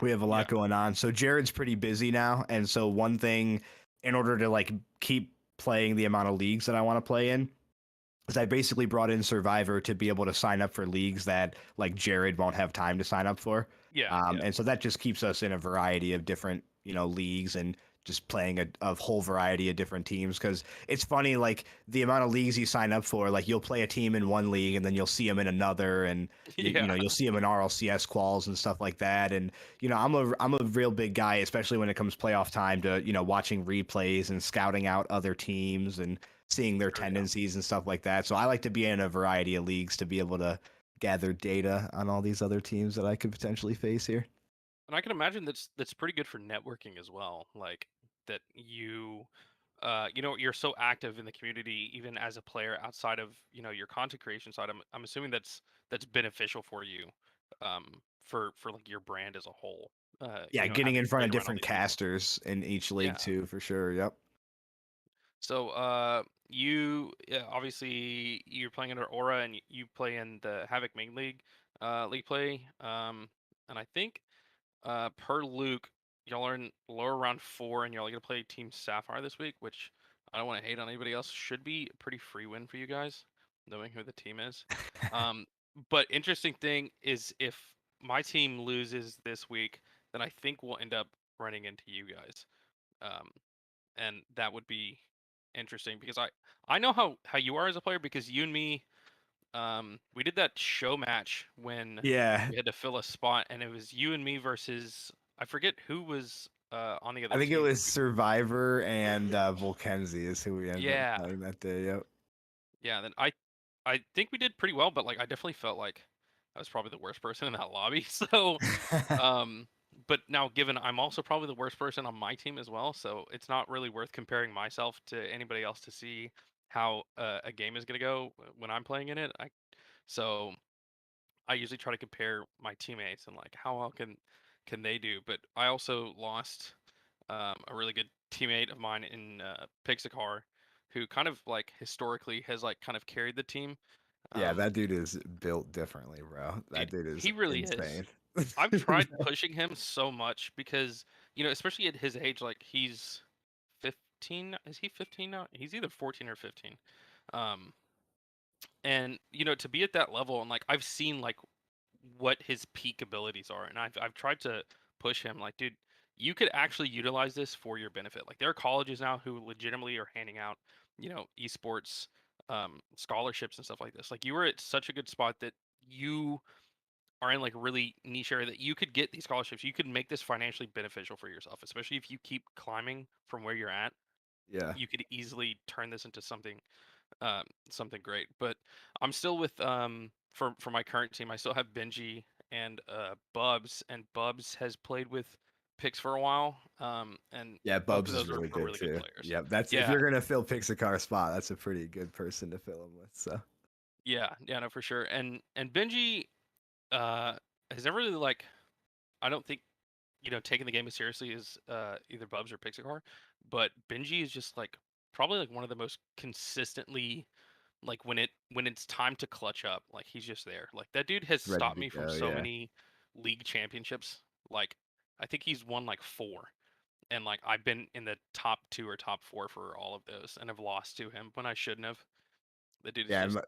we have a lot Yeah. going on. So Jared's pretty busy now, and so one thing, in order to like keep playing the amount of leagues that I want to play in, is I basically brought in Survivor to be able to sign up for leagues that like Jared won't have time to sign up for. Yeah. Yeah. And so that just keeps us in a variety of different leagues and just playing a whole variety of different teams. Because it's funny, like the amount of leagues you sign up for, like you'll play a team in one league and then you'll see them in another, and Yeah. you'll see them in RLCS quals and stuff like that. And I'm a real big guy, especially when it comes playoff time, to watching replays and scouting out other teams and seeing their Sure, yeah. tendencies and stuff like that. So I like to be in a variety of leagues to be able to gather data on all these other teams that I could potentially face here. And I can imagine that's pretty good for networking as well. Like that you're so active in the community even as a player outside of, your content creation side. I'm assuming that's beneficial for you for like your brand as a whole. Yeah, getting Having in front played of around all different these people. casters in each league Yeah. too, for sure. Yep. So yeah, obviously you're playing under Aura and you play in the Havoc main league league play. And I think per Luke, y'all are in lower round 4, and y'all are gonna play Team Sapphire this week, which I don't want to hate on anybody else. Should be a pretty free win for you guys, knowing who the team is. Um, but interesting thing is if my team loses this week, then I think we'll end up running into you guys, um, and that would be interesting because I know how you are as a player because you and me we did that show match when Yeah, we had to fill a spot, and it was you and me versus I forget who was on the I other think it team. was Survivor and Volkenzi is who we ended up Yeah, playing that day. Yep. yeah. Then I think we did pretty well, but like I definitely felt like I was probably the worst person in that lobby. So um, but now given I'm also probably the worst person on my team as well, so it's not really worth comparing myself to anybody else to see how a game is gonna go when I'm playing in it. So I usually try to compare my teammates and like how well can they do. But I also lost a really good teammate of mine in Pixacar, who kind of like historically has like kind of carried the team. Yeah, Um, that dude is built differently, bro. That dude, dude is he really is. insane. I've tried pushing him so much because especially at his age, like he's 15. Is he 15 now? He's either 14 or 15. Um, and to be at that level and like I've seen like what his peak abilities are, and I've tried to push him like, dude, you could actually utilize this for your benefit. Like there are colleges now who legitimately are handing out esports scholarships and stuff like this. Like you were at such a good spot that you are in like really niche area that you could get these scholarships. You could make this financially beneficial for yourself, especially if you keep climbing from where you're at. Yeah. You could easily turn this into something great. But I'm still with for my current team. I still have Benji and Bubs, and Bubs has played with Pix for a while. And Yeah, both Bubs of is those really are good really good too. players. Yep, that's if Yeah, you're gonna fill Pixacar's spot, that's a pretty good person to fill him with. So yeah, no, for sure. And Benji uh has never really like I don't think taking the game as seriously as either Bubs or Pixacar, but Benji is just like probably like one of the most consistently like when it's time to clutch up, like he's just there. Like that dude has ready stopped to me from go. so Yeah. many league championships. Like I think he's won like 4, and like I've been in the top 2 or top 4 for all of those and have lost to him when I shouldn't have. The dude is Yeah. just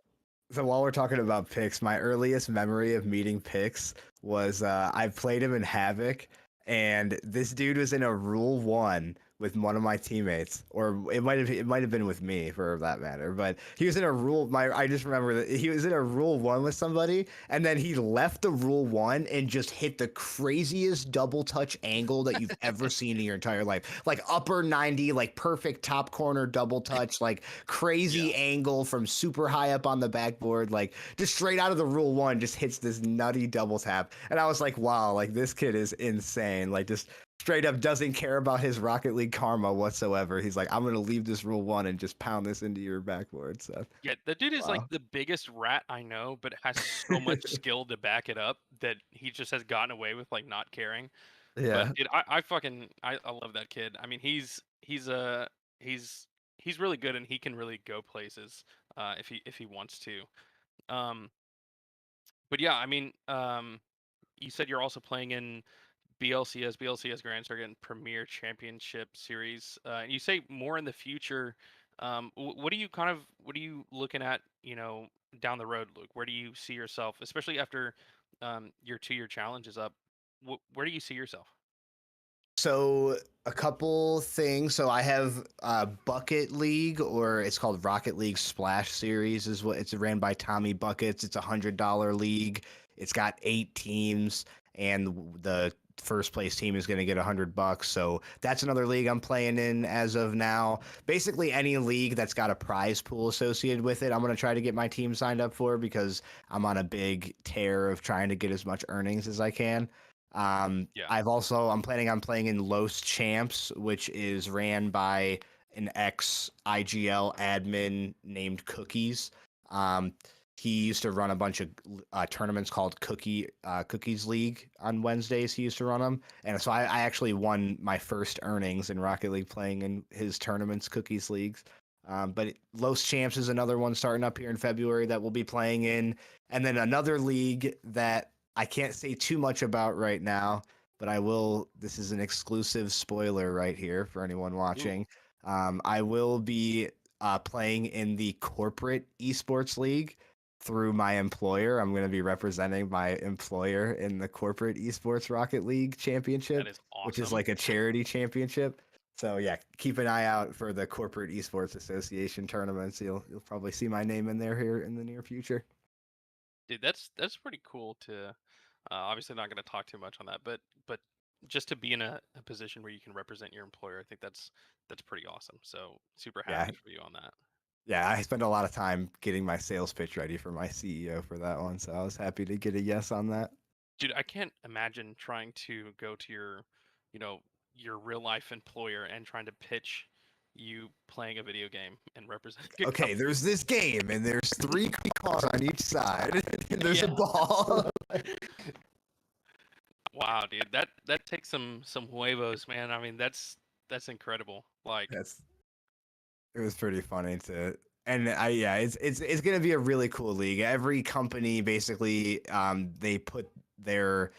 So while we're talking about Pix, my earliest memory of meeting Pix was I played him in Havoc, and this dude was in a Rule 1 with one of my teammates, or it might have been with me for that matter. But he was in a I just remember that he was in a rule one with somebody, and then he left the rule one and just hit the craziest double touch angle that you've ever seen in your entire life, like upper 90, like perfect top corner double touch, like Yeah. crazy angle from super high up on the backboard, like just straight out of the rule one, just hits this nutty double tap, and I was like, wow, like this kid is insane, like just straight up doesn't care about his Rocket League karma whatsoever. He's like, I'm gonna leave this rule one and just pound this into your backboard. So Yeah, the dude is like wow. the biggest rat I know, but has so much skill to back it up that he just has gotten away with like not caring. But Yeah. dude, I fucking I love that kid. I mean, he's he's really good and he can really go places if he wants to. Um, but yeah, I mean, you said you're also playing in BLCS Grand Circuit and Premier Championship Series. You say more in the future. What are you what are you looking at? You know, down the road, Luke. Where do you see yourself, especially after your 2 year challenge is up? Where do you see yourself? So a couple things. So I have Bucket League, or it's called Rocket League Splash Series, is what it's ran by Tommy Buckets. It's $100 league. It's got 8 teams, and the first place team is going to get $100. So that's another league I'm playing in as of now. Basically, any league that's got a prize pool associated with it, I'm going to try to get my team signed up for, because I'm on a big tear of trying to get as much earnings as I can. Yeah, I'm planning on playing in Los Champs, which is ran by an ex IGL admin named Cookies. Um, he used to run a bunch of tournaments called Cookies League on Wednesdays. He used to run them, and so I actually won my first earnings in Rocket League playing in his tournaments, Cookies Leagues. But Los Champs is another one starting up here in February that we'll be playing in, and then another league that I can't say too much about right now, but I will. This is an exclusive spoiler right here for anyone ooh, watching. I will be playing in the corporate esports league through my employer. I'm going to be representing my employer in the corporate esports Rocket League that championship, is which is awesome, like a charity championship. So yeah, keep an eye out for the corporate esports association tournaments. You'll probably see my name in there here in the near future. dude. That's pretty cool to. Obviously, not going to talk too much on that, but just to be in a position where you can represent your employer, I think that's pretty awesome. So super Yeah, happy for you on that. Yeah, I spent a lot of time getting my sales pitch ready for my CEO for that one, so I was happy to get a yes on that. Dude, I can't imagine trying to go to your, you know, your real life employer and trying to pitch you playing a video game and representing a Okay, company. there's this game, and there's three cars on each side, and there's a Yeah. ball. Wow, dude. That takes some huevos, man. I mean, that's incredible. Like, That's It was pretty funny to, and yeah, it's gonna be a really cool league. Every company basically, they put their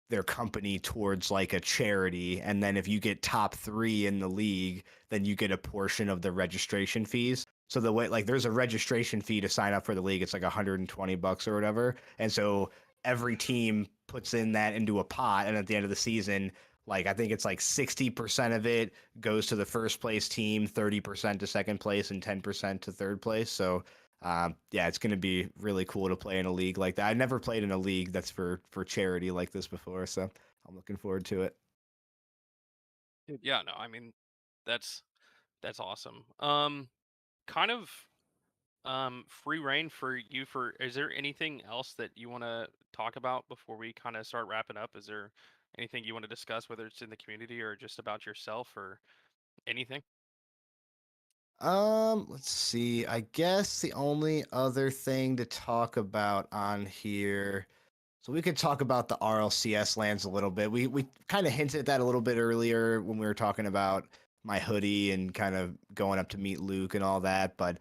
their company towards like a charity, and then if you get top three in the league, then you get a portion of the registration fees. So the way, like, there's a registration fee to sign up for the league. It's like $120 or whatever, and so every team puts in that into a pot, and at the end of the season, like, I think it's like 60% of it goes to the first place team, 30% to second place, and 10% to third place. So yeah, it's going to be really cool to play in a league like that. I never played in a league that's for charity like this before, so I'm looking forward to it. dude, yeah, no, I mean, that's that's awesome. Kind of free reign for you for is there anything else that you want to talk about before we kind of start wrapping up? Is there anything you want to discuss, whether it's in the community or just about yourself or anything? Let's see. I guess the only other thing to talk about on here, so we could talk about the RLCS lands a little bit. We kind of hinted at that a little bit earlier when we were talking about my hoodie and kind of going up to meet Luke and all that. But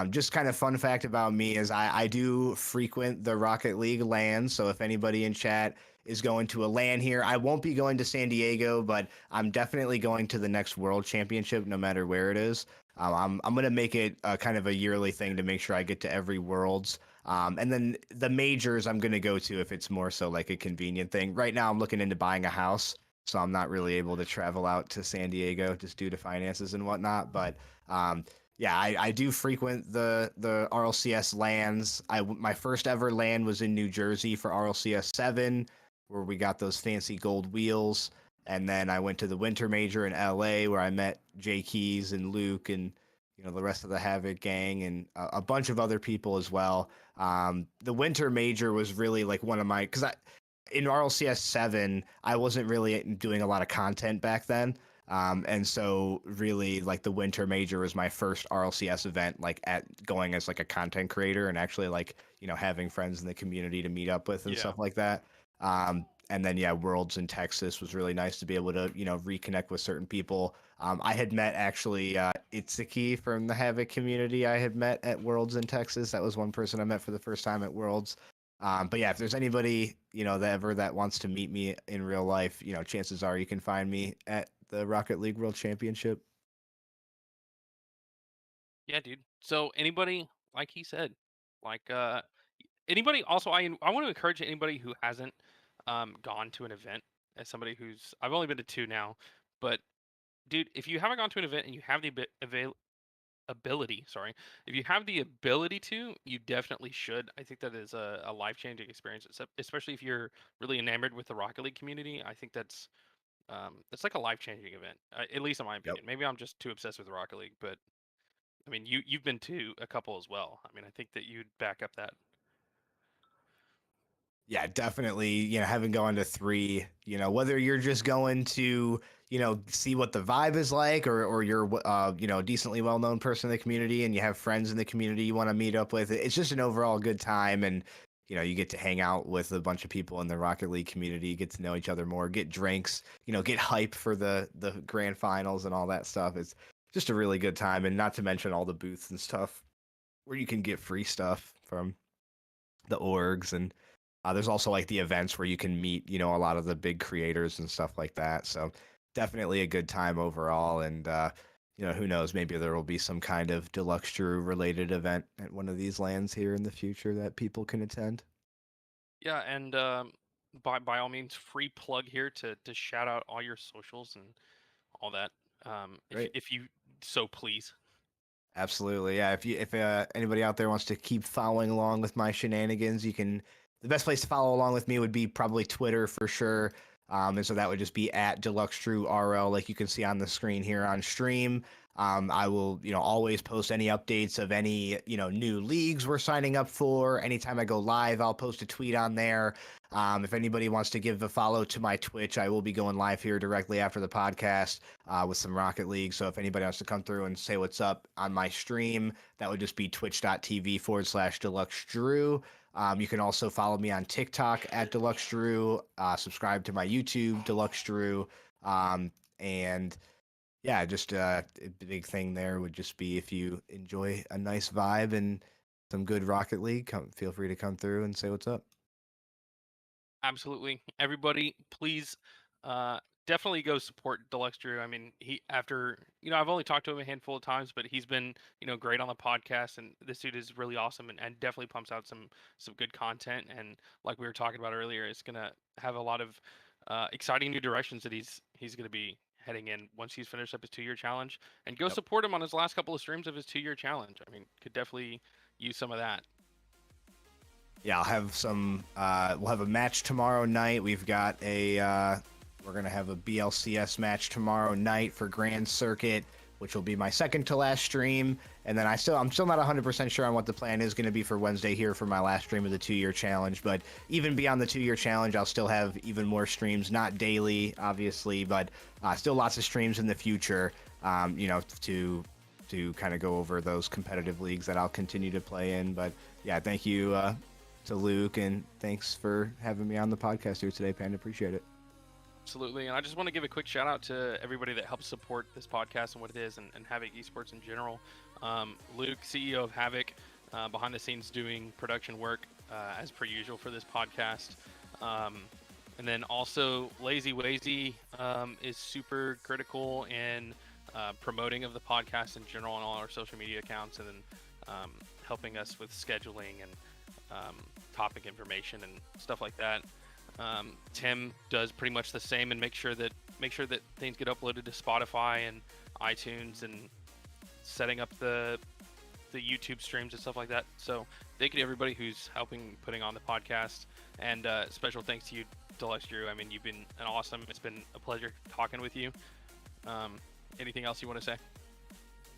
just kind of fun fact about me is I do frequent the Rocket League lands. So if anybody in chat is going to a LAN here, I won't be going to San Diego, but I'm definitely going to the next World Championship, no matter where it is. I'm gonna make it kind of a yearly thing to make sure I get to every Worlds. And then the majors I'm gonna go to if it's more so like a convenient thing. Right now I'm looking into buying a house, so I'm not really able to travel out to San Diego just due to finances and whatnot. But yeah, I do frequent the RLCS lands. My first ever land was in New Jersey for RLCS 7, where we got those fancy gold wheels. And then I went to the Winter Major in LA, where I met Jay Keys and Luke and the rest of the Havoc gang and a bunch of other people as well. The Winter Major was really like one of my, because I in RLCS 7, I wasn't really doing a lot of content back then. And so really like the Winter Major was my first RLCS event, like at going as like a content creator and actually like, having friends in the community to meet up with and Yeah. stuff like that. And then yeah, Worlds in Texas was really nice to be able to, reconnect with certain people. I had met actually Itsuki from the Havoc community. I had met at Worlds in Texas. That was one person I met for the first time at Worlds. But yeah, if there's anybody, that wants to meet me in real life, chances are you can find me at the Rocket League World Championship. Yeah, dude. So anybody, like he said, like anybody also I want to encourage anybody who hasn't gone to an event, as somebody who's I've only been to 2 now, but dude, if you haven't gone to an event and you have the ability, sorry, if you have the ability to, you definitely should. I think that is a life-changing experience, especially if you're really enamored with the Rocket League community. I think that's like a life-changing event, at least in my Yep. opinion. Maybe I'm just too obsessed with Rocket League, but I mean, you've been to a couple as well. I mean, I think that you'd back up that. Yeah, definitely. Having gone to 3, whether you're just going to, see what the vibe is like, or you're, a decently well known person in the community and you have friends in the community you want to meet up with. It's just an overall good time. And, you get to hang out with a bunch of people in the Rocket League community, get to know each other more, get drinks, get hype for the grand finals and all that stuff. It's just a really good time. And not to mention all the booths and stuff where you can get free stuff from the orgs and there's also like the events where you can meet, a lot of the big creators and stuff like that. So definitely a good time overall. And, who knows, maybe there will be some kind of DeluxeDrew related event at one of these lands here in the future that people can attend. Yeah, and by all means, free plug here to shout out all your socials and all that. Great. If you so please. Absolutely. Yeah. If anybody out there wants to keep following along with my shenanigans, you can. The best place to follow along with me would be probably Twitter for sure. And so that would just be at DeluxeDrewRL, like you can see on the screen here on stream. I will, always post any updates of any, new leagues we're signing up for. Anytime I go live, I'll post a tweet on there. If anybody wants to give a follow to my Twitch, I will be going live here directly after the podcast with some Rocket League. So if anybody wants to come through and say what's up on my stream, that would just be twitch.tv/DeluxeDrew. You can also follow me on TikTok at DeluxeDrew, subscribe to my YouTube, DeluxeDrew. And yeah, just a big thing there would just be if you enjoy a nice vibe and some good Rocket League, feel free to come through and say what's up. Absolutely. Everybody, please definitely go support Deluxe Drew. I mean, he after I've only talked to him a handful of times, but he's been, great on the podcast, and this dude is really awesome and definitely pumps out some good content. And like we were talking about earlier, it's gonna have a lot of exciting new directions that he's gonna be heading in once he's finished up his 2-year challenge. And go Yep. support him on his last couple of streams of his 2-year challenge. I mean, could definitely use some of that. Yeah, I'll have some. We'll have a match tomorrow night. We've got a. We're gonna have a BLCS match tomorrow night for Grand Circuit, which will be my second to last stream. And then I'm still not 100% sure on what the plan is going to be for Wednesday here for my last stream of the 2-year challenge. But even beyond the 2-year challenge, I'll still have even more streams, not daily, obviously, but still lots of streams in the future. To kind of go over those competitive leagues that I'll continue to play in. But yeah, thank you to Luke, and thanks for having me on the podcast here today, Panda. Appreciate it. Absolutely. And I just want to give a quick shout out to everybody that helps support this podcast and what it is, and Havoc Esports in general. Luke, CEO of Havoc, behind the scenes doing production work as per usual for this podcast. And then also Lazy Wazy is super critical in promoting of the podcast in general on all our social media accounts, and then helping us with scheduling and topic information and stuff like that. Tim does pretty much the same and make sure that things get uploaded to Spotify and iTunes and setting up the YouTube streams and stuff like that. So thank you to everybody who's helping putting on the podcast, and special thanks to you, DeluxeDrew. I mean, you've been an awesome. It's been a pleasure talking with you. Anything else you want to say?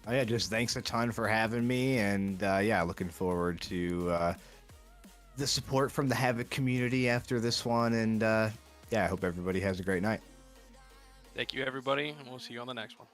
Oh yeah, just thanks a ton for having me, and yeah, looking forward to the support from the Havoc community after this one, and yeah, I hope everybody has a great night. Thank you, everybody, and we'll see you on the next one.